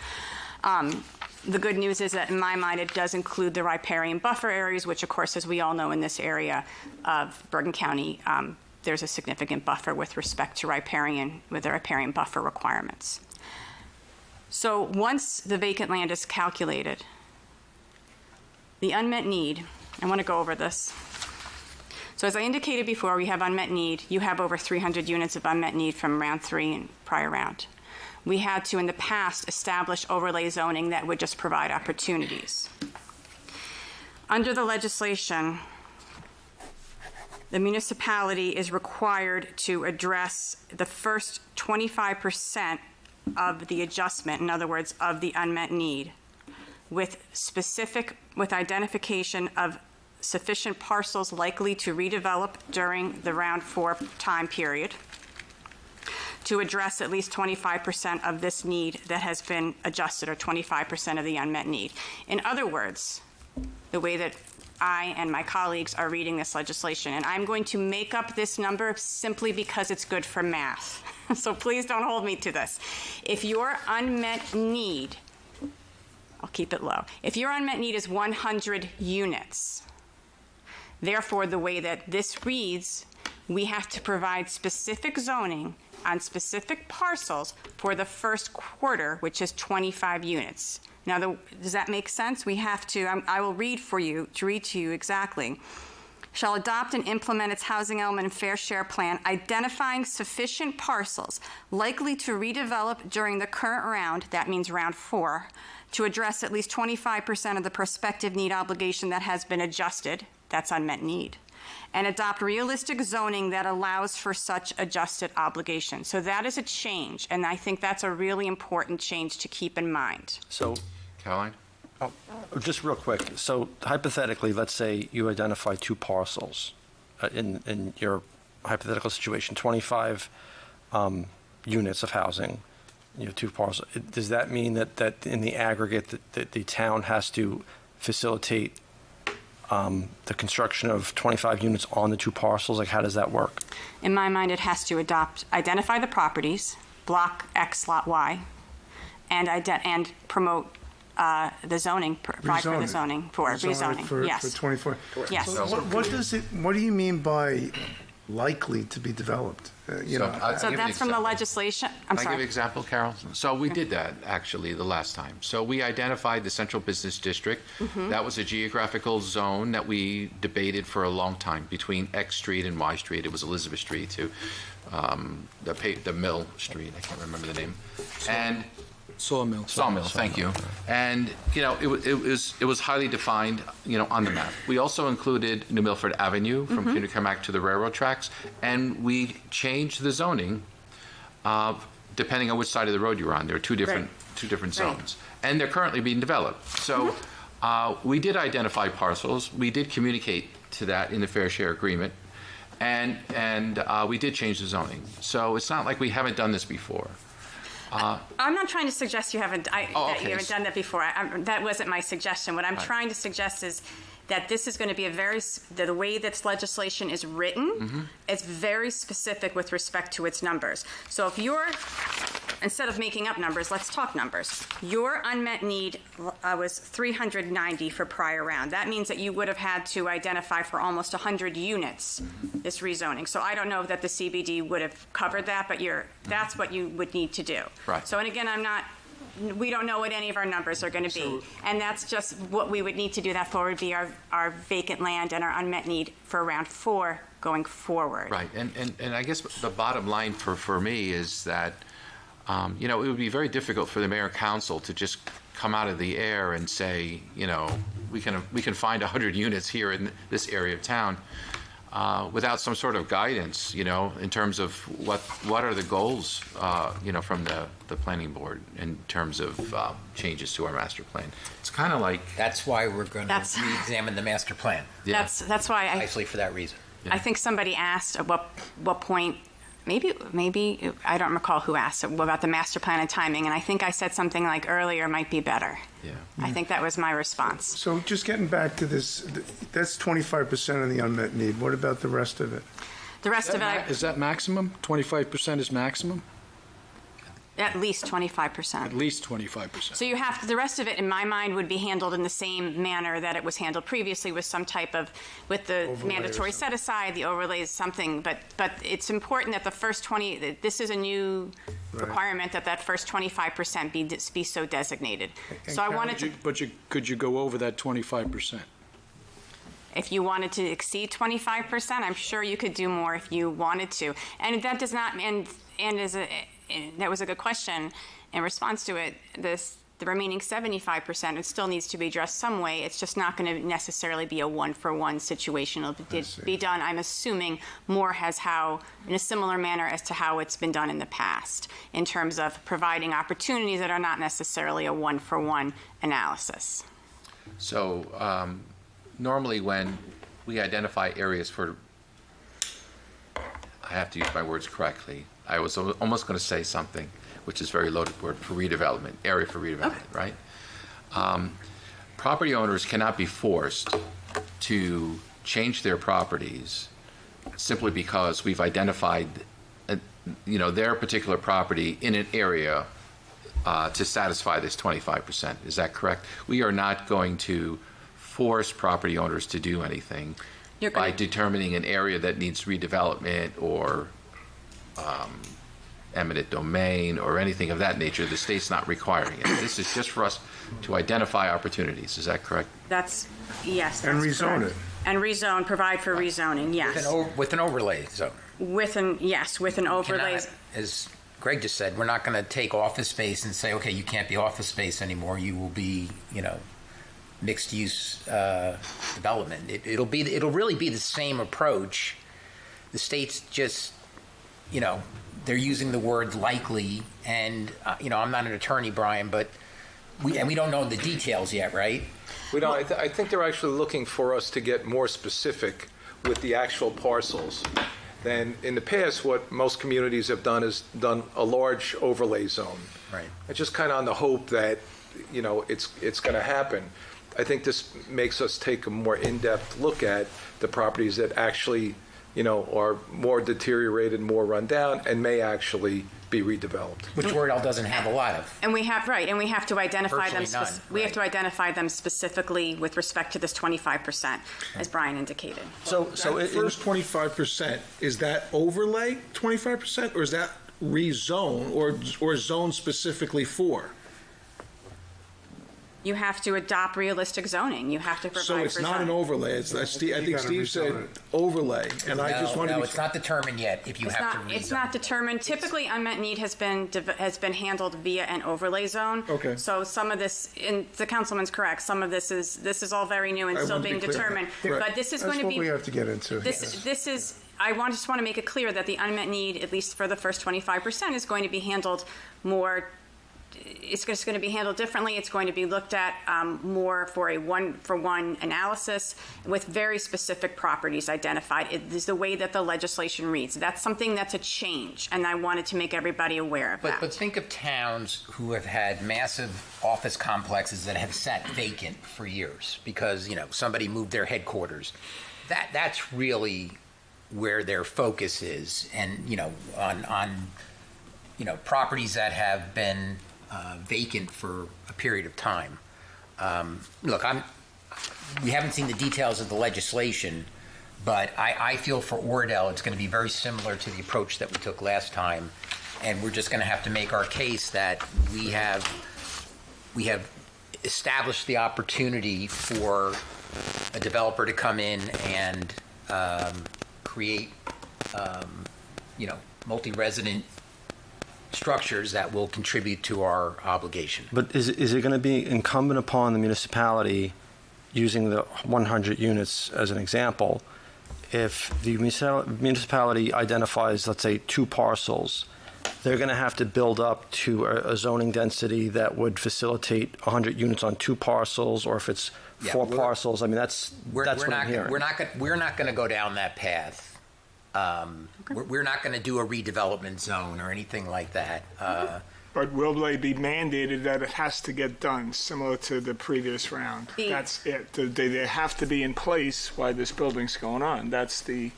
The good news is that in my mind, it does include the riparian buffer areas, which of course, as we all know in this area of Bergen County, there's a significant buffer with respect to riparian, with the riparian buffer requirements. So once the vacant land is calculated, the unmet need, I want to go over this. So as I indicated before, we have unmet need. You have over 300 units of unmet need from round 3 and prior round. We had to, in the past, establish overlay zoning that would just provide opportunities. Under the legislation, the municipality is required to address the first 25% of the adjustment, in other words, of the unmet need, with identification of sufficient parcels likely to redevelop during the round 4 time period to address at least 25% of this need that has been adjusted, or 25% of the unmet need. In other words, the way that I and my colleagues are reading this legislation, and I'm going to make up this number simply because it's good for math. So please don't hold me to this. If your unmet need, I'll keep it low. If your unmet need is 100 units, therefore, the way that this reads, we have to provide specific zoning on specific parcels for the first quarter, which is 25 units. Now, does that make sense? We have to, I will read to you exactly. Shall adopt and implement its housing element and fair share plan, identifying sufficient parcels likely to redevelop during the current round, that means round 4, to address at least 25% of the prospective need obligation that has been adjusted, that's unmet need, and adopt realistic zoning that allows for such adjusted obligation. So that is a change, and I think that's a really important change to keep in mind.
So,
Caroline?
just real quick, so hypothetically, let's say you identify 2 parcels in your hypothetical situation, 25 units of housing, 2 parcels. Does that mean that in the aggregate that the town has to facilitate the construction of 25 units on the 2 parcels? Like, how does that work?
In my mind, it has to identify the properties, block X, lot Y, and promote the zoning, provide for the zoning, for rezoning. Yes.
For 24.
Yes.
So what do you mean by likely to be developed?
So that's from the legislation. I'm
Can I
sorry.
give an example, Carol? So we did that, actually, the last time. So we identified the Central Business District.
Mm-hmm.
That was a geographical zone that we debated for a long time between X Street and Y Street. It was Elizabeth Street to the Mill Street. I can't remember the name. And
Sawmill.
Thank you. And, it was highly defined, on the map. We also included New Milford Avenue from Kunikermak to the railroad tracks, and we changed the zoning depending on which side of the road you were on. There are two different zones, and they're currently being developed. So we did identify parcels. We did communicate to that in the fair share agreement, and we did change the zoning. So it's not like we haven't done this before.
I'm not trying to suggest you haven't
okay.
that you haven't done that before. That wasn't my suggestion. What I'm trying to suggest is that this is going to be the way that legislation is written, it's very specific with respect to its numbers. So if instead of making up numbers, let's talk numbers. Your unmet need was 390 for prior round. That means that you would have had to identify for almost 100 units this rezoning. So I don't know that the CBD would have covered that, but that's what you would need to do.
Right.
So, and again, we don't know what any of our numbers are going to be. And that's just what we would need to do that for would be our vacant land and our unmet need for round 4 going forward.
Right, and I guess the bottom line for me is that it would be very difficult for the mayor and council to just come out of the air and say, we can find 100 units here in this area of town without some sort of guidance, in terms of what are the goals, from the planning board in terms of changes to our master plan. It's kind of like,
That's why we're going to
That's-
re-examine the master plan,
yeah.
That's why
precisely for that reason.
I think somebody asked at what point, maybe, I don't recall who asked about the master plan and timing, and I think I said something like earlier might be better.
Yeah.
I think that was my response.
So just getting back to this, that's 25% of the unmet need. What about the rest of it?
The rest of it,
Is that maximum? 25% is maximum?
at least 25%.
At least 25%.
So you have, the rest of it, in my mind, would be handled in the same manner that it was handled previously with some type of, with the
Overlay or
mandatory
something.
set aside, the overlays, something, but it's important that the first 20, this is a new requirement that first 25% be so designated. So I wanted to,
Could you go over that 25%?
if you wanted to exceed 25%, I'm sure you could do more if you wanted to. And that does not, and that was a good question. In response to it, the remaining 75%, it still needs to be addressed some way. It's just not going to necessarily be a one-for-one situation. It'll be done, I'm assuming, more as how, in a similar manner as to how it's been done in the past, in terms of providing opportunities that are not necessarily a one-for-one analysis.
So normally when we identify areas for, I have to use my words correctly, I was almost going to say something, which is very loaded word, for redevelopment, area for redevelopment, right? Property owners cannot be forced to change their properties simply because we've identified, their particular property in an area to satisfy this 25%. Is that correct? We are not going to force property owners to do anything by determining an area that needs redevelopment or eminent domain or anything of that nature. The state's not requiring it. This is just for us to identify opportunities. Is that correct?
Yes.
And
that's
rezone
correct.
it.
And rezone, provide for rezoning, yes.
With an overlay zone.
With an overlay.
Cannot, as Greg just said, we're not going to take office space and say, okay, you can't be office space anymore. You will be, mixed use development. It'll really be the same approach. The state's just, they're using the word likely, and I'm not an attorney, Brian, but we don't know the details yet, right?
We don't. I think they're actually looking for us to get more specific with the actual parcels. Than in the past, what most communities have done is done a large overlay zone.
Right.
It's just kind of on the hope that, it's going to happen. I think this makes us take a more in-depth look at the properties that actually, are more deteriorated, more run down, and may actually be redeveloped.
Which Oradell doesn't have a lot of.
And we have to identify them.
Virtually none,
We have
right.
to identify them specifically with respect to this 25%, as Brian indicated.
So that first 25%, is that overlay 25%, or is that rezone or zone specifically for?
You have to adopt realistic zoning. You have to provide for
So it's not an
zoning.
overlay. I think
gotta
Steve said
rezone it.
overlay, and I just wanted
No,
to
it's not determined yet if you have to rezone.
It's not determined. Typically, unmet need has been handled via an overlay zone.
Okay.
So some of this, and the councilman's correct, some of this is all very new and
I
still
want to
being
be clear.
determined.
Right.
But this is
That's
going to
what
be.
we have to get into.
This is, I just want to make it clear that the unmet need, at least for the first 25%, is going to be handled more, it's just going to be handled differently. It's going to be looked at more for a one-for-one analysis with very specific properties identified. It is the way that the legislation reads. That's something that's a change, and I wanted to make everybody aware of that.
But think of towns who have had massive office complexes that have sat vacant for years because, somebody moved their headquarters. That's really where their focus is, and, on properties that have been vacant for a period of time. Look, we haven't seen the details of the legislation, but I feel for Oradell it's going to be very similar to the approach that we took last time, and we're just going to have to make our case that we have established the opportunity for a developer to come in and create, multi-resident structures that will contribute to our obligation.
But is it going to be incumbent upon the municipality, using the 100 units as an example, if the municipality identifies, let's say, 2 parcels, they're going to have to build up to a zoning density that would facilitate 100 units on 2 parcels, or if it's 4 parcels? I mean, that's what I'm hearing.
We're not going to go down that path. We're not going to do a redevelopment zone or anything like that.
But will they be mandated that it has to get done, similar to the previous round? That's it. They have to be in place while this building's going on. That's the,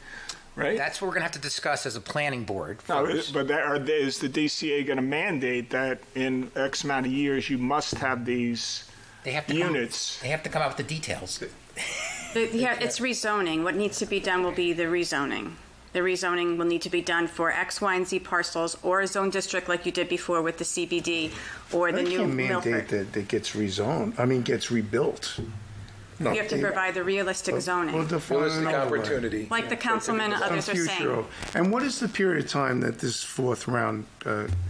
right?
That's what we're going to have to discuss as a planning board
No,
first.
but is the DCA going to mandate that in X amount of years you must have these units?
They have to come out with the details.
It's rezoning. What needs to be done will be the rezoning. The rezoning will need to be done for X, Y, and Z parcels, or a zone district like you did before with the CBD, or the new Milford.
Mandate that it gets rezoned, gets rebuilt.
You have to provide the realistic zoning,
Realistic opportunity.
like the councilman and others are saying.
And what is the period of time that this 4th round,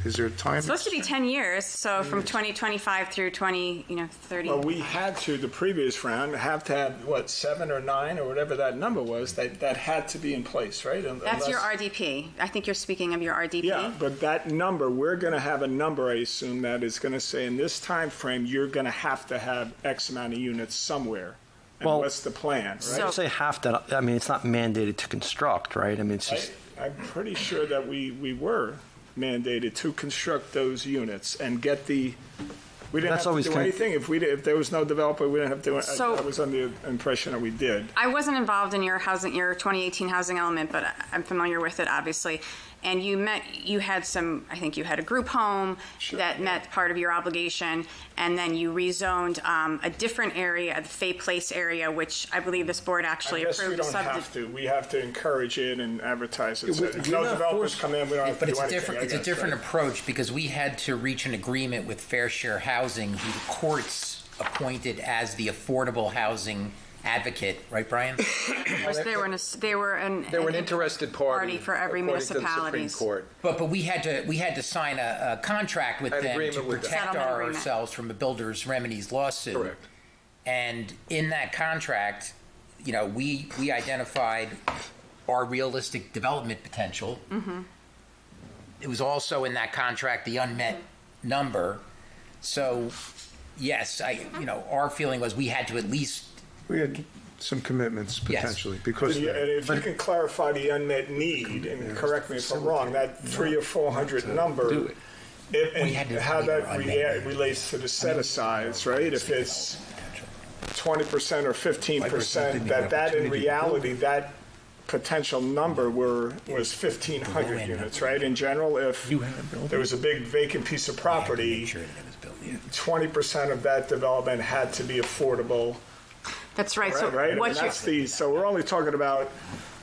is there a time?
It's supposed to be 10 years, so from 2025 through 2030.
Well, we had to, the previous round, have to have, 7 or 9 or whatever that number was, that had to be in place, right?
That's your RDP. I think you're speaking of your RDP.
Yeah, but that number, we're going to have a number, I assume, that is going to say in this time frame, you're going to have X amount of units somewhere. And
Well,
what's the plan, right?
I would say half that. I mean, it's not mandated to construct, right? I mean, it's just.
I'm pretty sure that we were mandated to construct those units and get the. We didn't
That's
have to
always
do
kind of-
anything. If there was no developer, we didn't have to do it.
So-
I was under the impression that we did.
I wasn't involved in your 2018 housing element, but I'm familiar with it, obviously. And you had I think you had a group home that met part of your obligation, and then you rezoned a different area, the Fay Place area, which I believe this board actually
I guess we
approved.
don't have to. We have to encourage it and advertise it. So
we-
if
we're
no
not
developers
forced-
come in, we don't have
But
to
it's
do
a
anything.
different,
I
it's a
guess,
different
right?
approach because we had to reach an agreement with Fair Share Housing, who the courts appointed as the affordable housing advocate, right, Brian?
They were an
interested party
for every
according to the Supreme
municipalities.
Court.
But we had to sign a contract with
An
them to
agreement with them.
protect
Settlement agreement.
ourselves from a builder's remedies lawsuit.
Correct.
And in that contract, we identified our realistic development potential.
Mm-hmm.
It was also in that contract the unmet number. So, yes, our feeling was we had to at least.
We had some commitments potentially because of
And
that.
if you can clarify the unmet need, and correct me if I'm wrong, that 300 or 400 number,
We had to
how
meet
that
our unmet need.
relates to the set-asides, right? If it's 20% or 15%, that in reality, that potential number was 1,500 units, right? In general, if there was a big vacant piece of property, 20% of that development had to be affordable.
That's right. So
Right?
what
So we're only talking about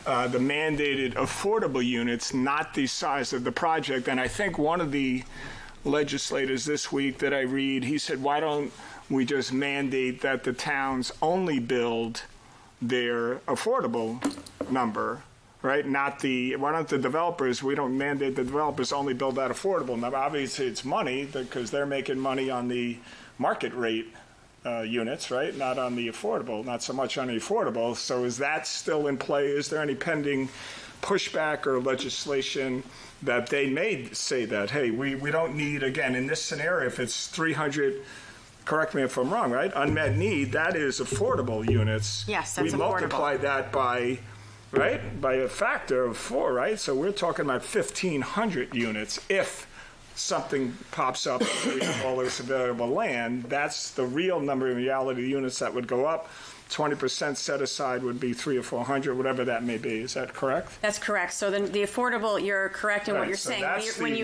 the mandated affordable units, not the size of the project. And I think one of the legislators this week that I read, he said, why don't we just mandate that the towns only build their affordable number, right? Why don't the developers, we don't mandate the developers only build that affordable number. Obviously, it's money because they're making money on the market rate units, right? Not on the affordable, not so much on the affordable. So is that still in play? Is there any pending pushback or legislation that they may say that, hey, we don't need, again, in this scenario, if it's 300, correct me if I'm wrong, right? Unmet need, that is affordable units.
Yes, that's
We multiply that by a factor of 4, right? So we're talking about 1,500 units if something pops up with all this available land. That's the real number in reality of units that would go up. 20% set aside would be 300 or 400, whatever that may be. Is that correct?
That's correct. So then the affordable, you're correct in what
Right,
you're
so
saying.
that's
When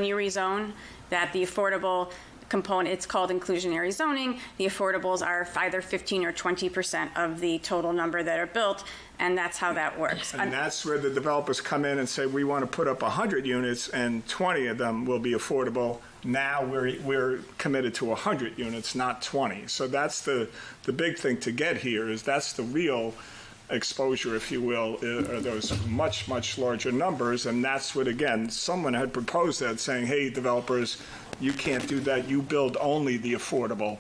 you rezone, that the affordable component, it's called inclusionary zoning. The affordables are either 15 or 20% of the total number that are built, and that's how that works.
And that's where the developers come in and say, we want to put up 100 units and 20 of them will be affordable. Now we're committed to 100 units, not 20. So that's the big thing to get here is that's the real exposure, if you will, are those much, much larger numbers. And that's what, again, someone had proposed that, saying, hey, developers, you can't do that. You build only the affordable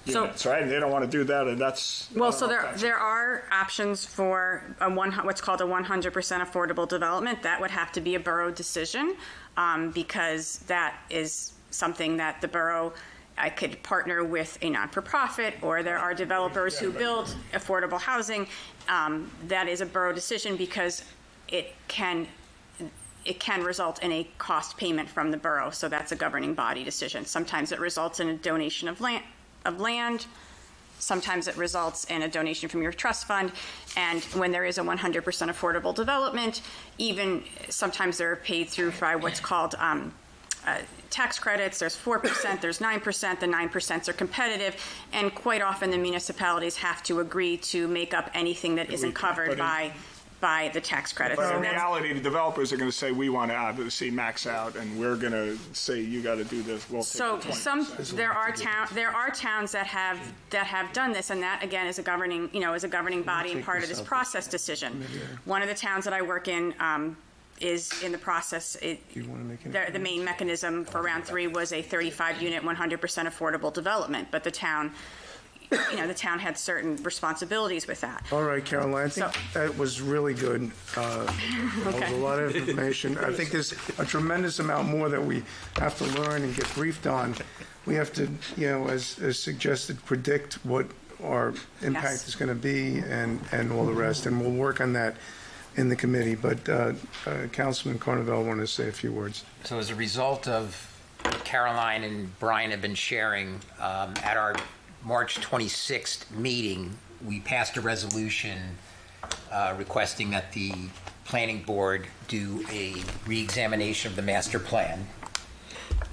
units, right? And they don't want to do that, and that's...
Well, so there are options for what's called a 100% affordable development. That would have to be a borough decision, because that is something that the borough could partner with a not-for-profit, or there are developers who build affordable housing. That is a borough decision because it can result in a cost payment from the borough. So that's a governing body decision. Sometimes it results in a donation of land. Sometimes it results in a donation from your trust fund. And when there is a 100% affordable development, even sometimes they're paid through by what's called tax credits. There's 4%, there's 9%. The 9% are competitive. And quite often the municipalities have to agree to make up anything that isn't covered by the tax credits.
But
So
in
that's-
reality, the developers are going to say, we want to obviously max out, and we're going to say, you got to do this. We'll take
So
the 20%.
there are towns that have done this, and that again is a governing body and part of this process decision. One of the towns that I work in is in the process. The main mechanism for round 3 was a 35-unit, 100% affordable development, but the town had certain responsibilities with that.
All right, Caroline, I think that was really good. That was a lot of information. I think there's a tremendous amount more that we have to learn and get briefed on. We have to, as suggested, predict what our impact
Yes.
is going to be and all the rest, and we'll work on that in the committee. But Councilman Carnevale wanted to say a few words.
So as a result of what Caroline and Brian have been sharing, at our March 26th meeting, we passed a resolution requesting that the planning board do a re-examination of the master plan.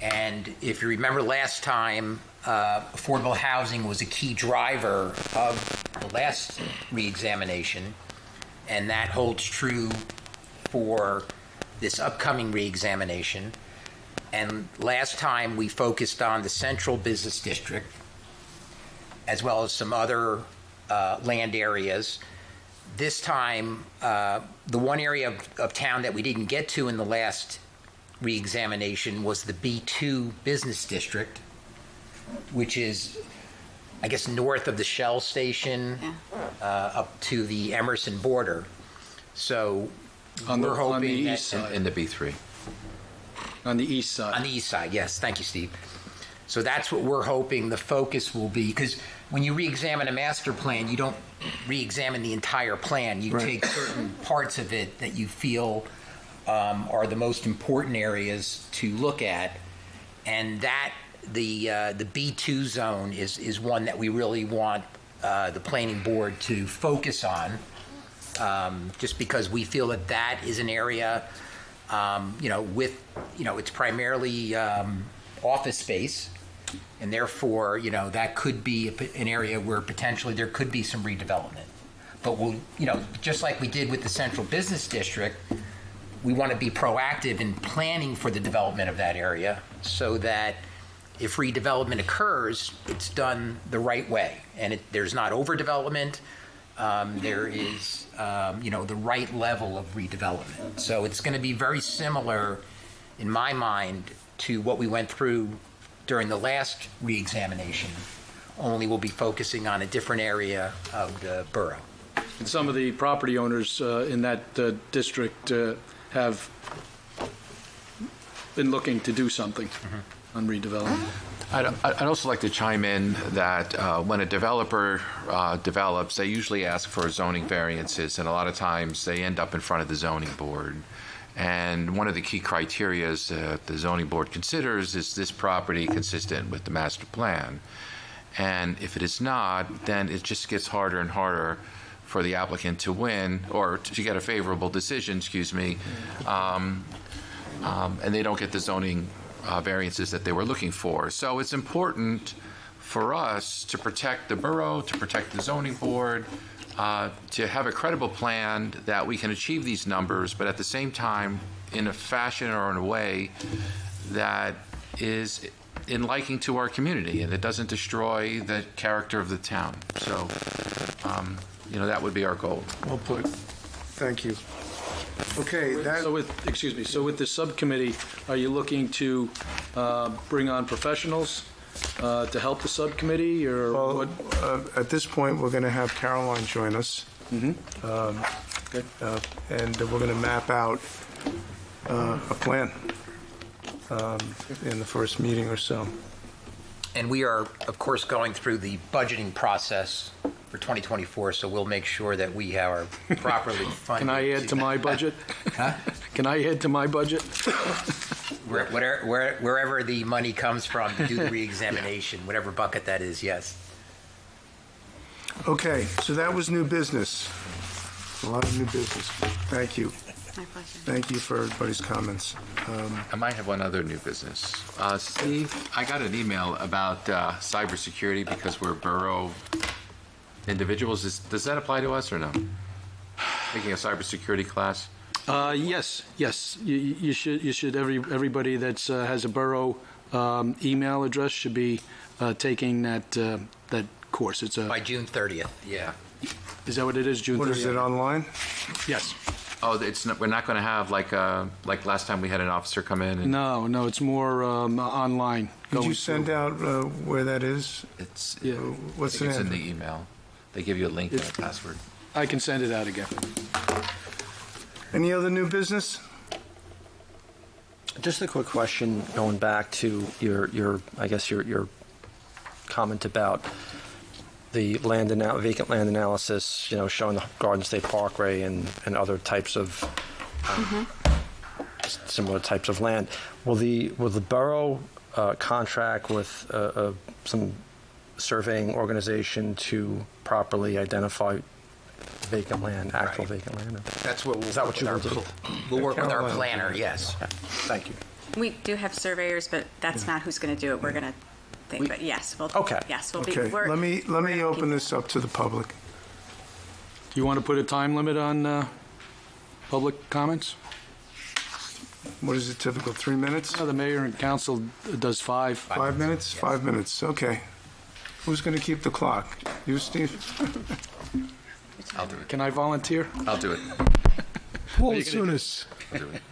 And if you remember last time, affordable housing was a key driver of the last re-examination, and that holds true for this upcoming re-examination. And last time we focused on the central business district, as well as some other land areas. This time, the one area of town that we didn't get to in the last re-examination was the B2 business district, which is, I guess, north of the Shell station, up to the Emerson border. So we're hoping
on the
that-
east side.
In the B3.
On the east side.
On the east side, yes. Thank you, Steve. So that's what we're hoping the focus will be, because when you re-examine a master plan, you don't re-examine the entire plan. You take certain parts of it that you feel are the most important areas to look at, and that the B2 zone is one that we really want the planning board to focus on, just because we feel that that is an area, it's primarily office space. And therefore, that could be an area where potentially there could be some redevelopment. But we'll, just like we did with the central business district, we want to be proactive in planning for the development of that area so that if redevelopment occurs, it's done the right way. And there's not overdevelopment. There is, the right level of redevelopment. So it's going to be very similar, in my mind, to what we went through during the last re-examination, only we'll be focusing on a different area of the borough.
And some of the property owners in that district have been looking to do something on redevelopment.
I'd also like to chime in that when a developer develops, they usually ask for zoning variances, and a lot of times they end up in front of the zoning board. And one of the key criteria that the zoning board considers is this property consistent with the master plan. And if it is not, then it just gets harder and harder for the applicant to win or to get a favorable decision, and they don't get the zoning variances that they were looking for. So it's important for us to protect the borough, to protect the zoning board, to have a credible plan that we can achieve these numbers, but at the same time, in a fashion or in a way that is in liking to our community and it doesn't destroy the character of the town. So that would be our goal.
Well put. Thank you. Okay, that,
So with the subcommittee, are you looking to bring on professionals to help the subcommittee, or
well,
what?
at this point, we're going to have Caroline join us.
Okay.
And we're going to map out a plan in the first meeting or so.
And we are, of course, going through the budgeting process for 2024, so we'll make sure that we are properly funded.
Can I add to my budget? Can I add to my budget?
Wherever the money comes from to do the reexamination, whatever bucket that is, yes.
Okay, so that was new business. A lot of new business. Thank you.
My pleasure.
Thank you for everybody's comments.
I might have one other new business. Steve, I got an email about cybersecurity because we're borough individuals. Does that apply to us or no? Taking a cybersecurity class?
Yes. You should. Everybody that has a borough email address should be taking that course. It's
By June 30th, yeah.
Is that what it is? June 30th?
What is it, online?
Yes.
Oh, we're not going to have like last time we had an officer come in. And
No, it's more online.
Did you send out where that is?
It's
Yeah.
What's the
it's
name?
in the email. They give you a link and a password.
I can send it out again.
Any other new business?
Just a quick question, going back to your comment about the vacant land analysis, showing the Garden State Parkway and other types of similar types of land. Will the borough contract with some surveying organization to properly identify vacant land, actual vacant land?
That's what
Is that what you will do?
We'll work with our
Caroline.
planner, yes.
Thank you.
We do have surveyors, but that's not who's going to do it. We're going to think, but yes, we'll.
Okay.
Yes, we'll be.
Okay,
we're-
let me
we're gonna
open
keep-
this up to the public.
Do you want to put a time limit on public comments?
What is it typical, 3 minutes?
The mayor and council does 5.
5 minutes? 5 minutes, okay. Who's going to keep the clock? You, Steve?
I'll do it.
Can I volunteer?
I'll do it.
Paul Sunis.
I'll do it.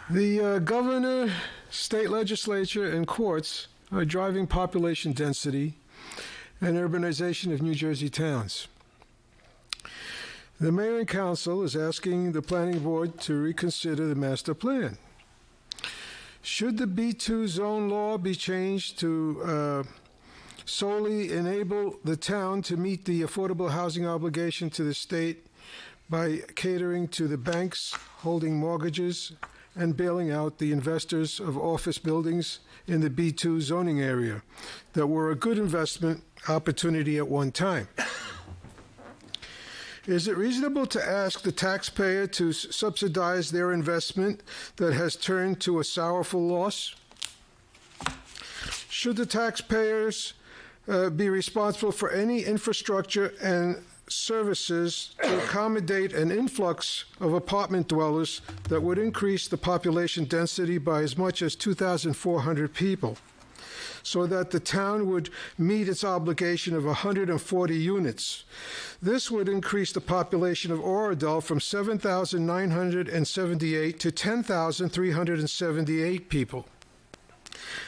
The governor, state legislature, and courts are driving population density and urbanization of New Jersey towns. The mayor and council is asking the planning board to reconsider the master plan. Should the B2 zone law be changed to solely enable the town to meet the affordable housing obligation to the state by catering to the banks holding mortgages and bailing out the investors of office buildings in the B2 zoning area that were a good investment opportunity at one time? Is it reasonable to ask the taxpayer to subsidize their investment that has turned to a sorrowful loss? Should the taxpayers be responsible for any infrastructure and services to accommodate an influx of apartment dwellers that would increase the population density by as much as 2,400 people, so that the town would meet its obligation of 140 units? This would increase the population of Oradell from 7,978 to 10,378 people.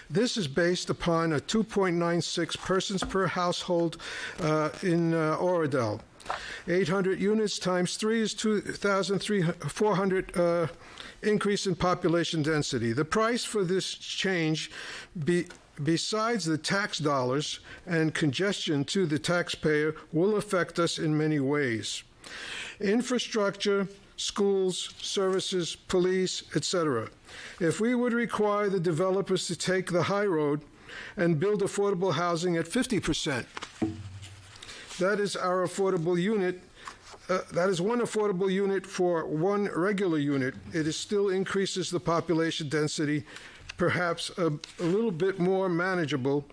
This is based upon a 2.96 persons per household in Oradell. 800 units times 3 is 2,400 increase in population density. The price for this change, besides the tax dollars and congestion to the taxpayer, will affect us in many ways. Infrastructure, schools, services, police, etc. If we would require the developers to take the high road and build affordable housing at 50%, that is our affordable unit. That is one affordable unit for one regular unit. It still increases the population density, perhaps a little bit more manageable,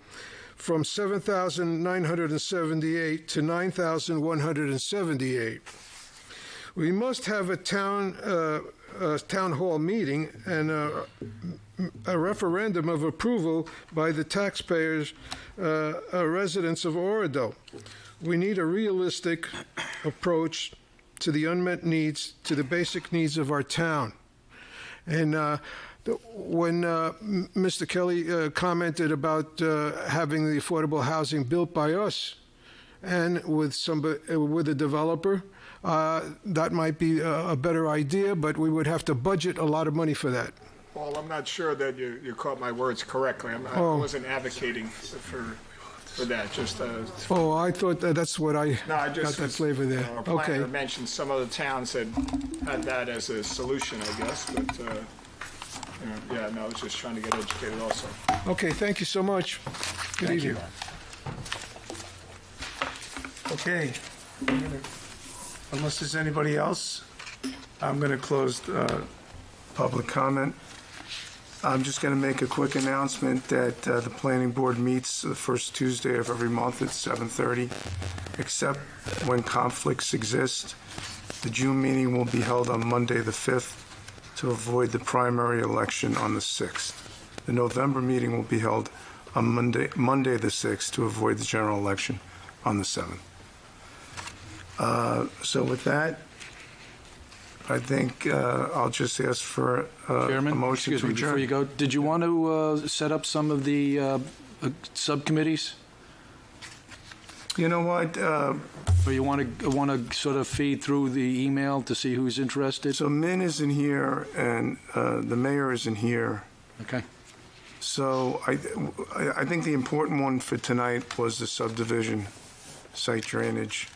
from 7,978 to 9,178. We must have a town town hall meeting and a referendum of approval by the taxpayers, residents of Oradell. We need a realistic approach to the unmet needs, to the basic needs of our town. And when Mr. Kelly commented about having the affordable housing built by us and with a developer, that might be a better idea, but we would have to budget a lot of money for that.
Well, I'm not sure that you caught my words correctly. I wasn't advocating for that, just...
Oh, I thought that's what I
No, I
got
just...
that flavor there.
Our planner
Okay.
mentioned some other towns had that as a solution, I guess, but, yeah, no, I was just trying to get educated also.
Okay, thank you so much. Good
Thank
evening.
you.
Okay. Unless there's anybody else, I'm going to close public comment. I'm just going to make a quick announcement that the planning board meets the first Tuesday of every month at 7:30, except when conflicts exist. The June meeting will be held on Monday, the 5th, to avoid the primary election on the 6th. The November meeting will be held on Monday the 6th, to avoid the general election on the 7th. So with that, I think I'll just ask for a
Chairman,
motion
excuse
to
me, before
adjourn.
you go, did you want to set up some of the subcommittees?
You know what?
Or you want to sort of feed through the email to see who's interested?
So Min isn't here, and the mayor isn't here.
Okay.
So I think the important one for tonight was the subdivision, site drainage.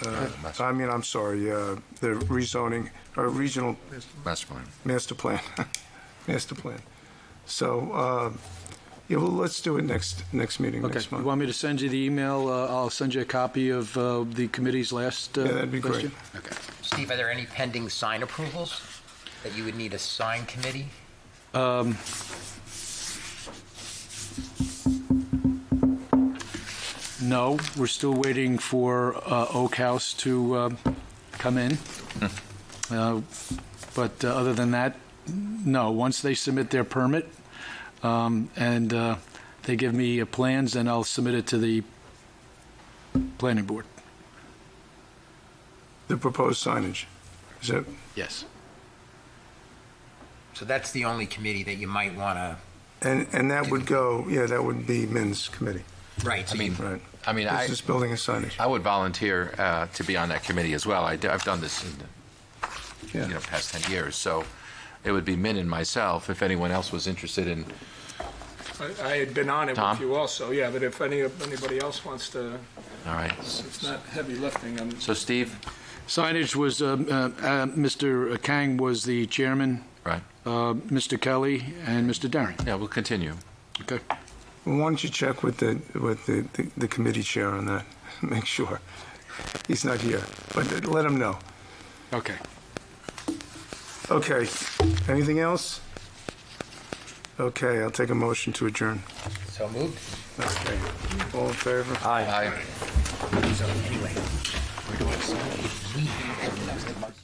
I'm sorry, the rezoning, or regional
Master plan.
master plan. Master plan. So, yeah, well, let's do it next meeting,
Okay.
next
You
month.
want me to send you the email? I'll send you a copy of the committee's last.
Yeah, that'd be
last
great.
year?
Okay. Steve, are there any pending sign approvals that you would need a sign committee?
No, we're still waiting for Oak House to come in. But other than that, no. Once they submit their permit and they give me plans, then I'll submit it to the planning board.
The proposed signage. Is that,
Yes.
So that's the only committee that you might want to...
and that would go, yeah, that would be Min's committee,
Right, so you...
right?
I mean,
Business building and signage.
I would volunteer to be on that committee as well. I've done this in
Yeah.
the past 10 years, so it would be Min and myself if anyone else was interested in.
I had been on it
Tom?
with you also, yeah, but if anybody else wants to,
All right.
it's not heavy lifting.
So Steve,
Signage was, Mr. Kang was the chairman,
right?
Mr. Kelly, and Mr. Darren.
Yeah, we'll continue.
Okay.
Well, why don't you check with the committee chair on that? Make sure. He's not here, but let him know.
Okay.
Okay, anything else? Okay, I'll take a motion to adjourn.
So moved?
Okay, all in favor?
Aye.
So anyway, we have the most...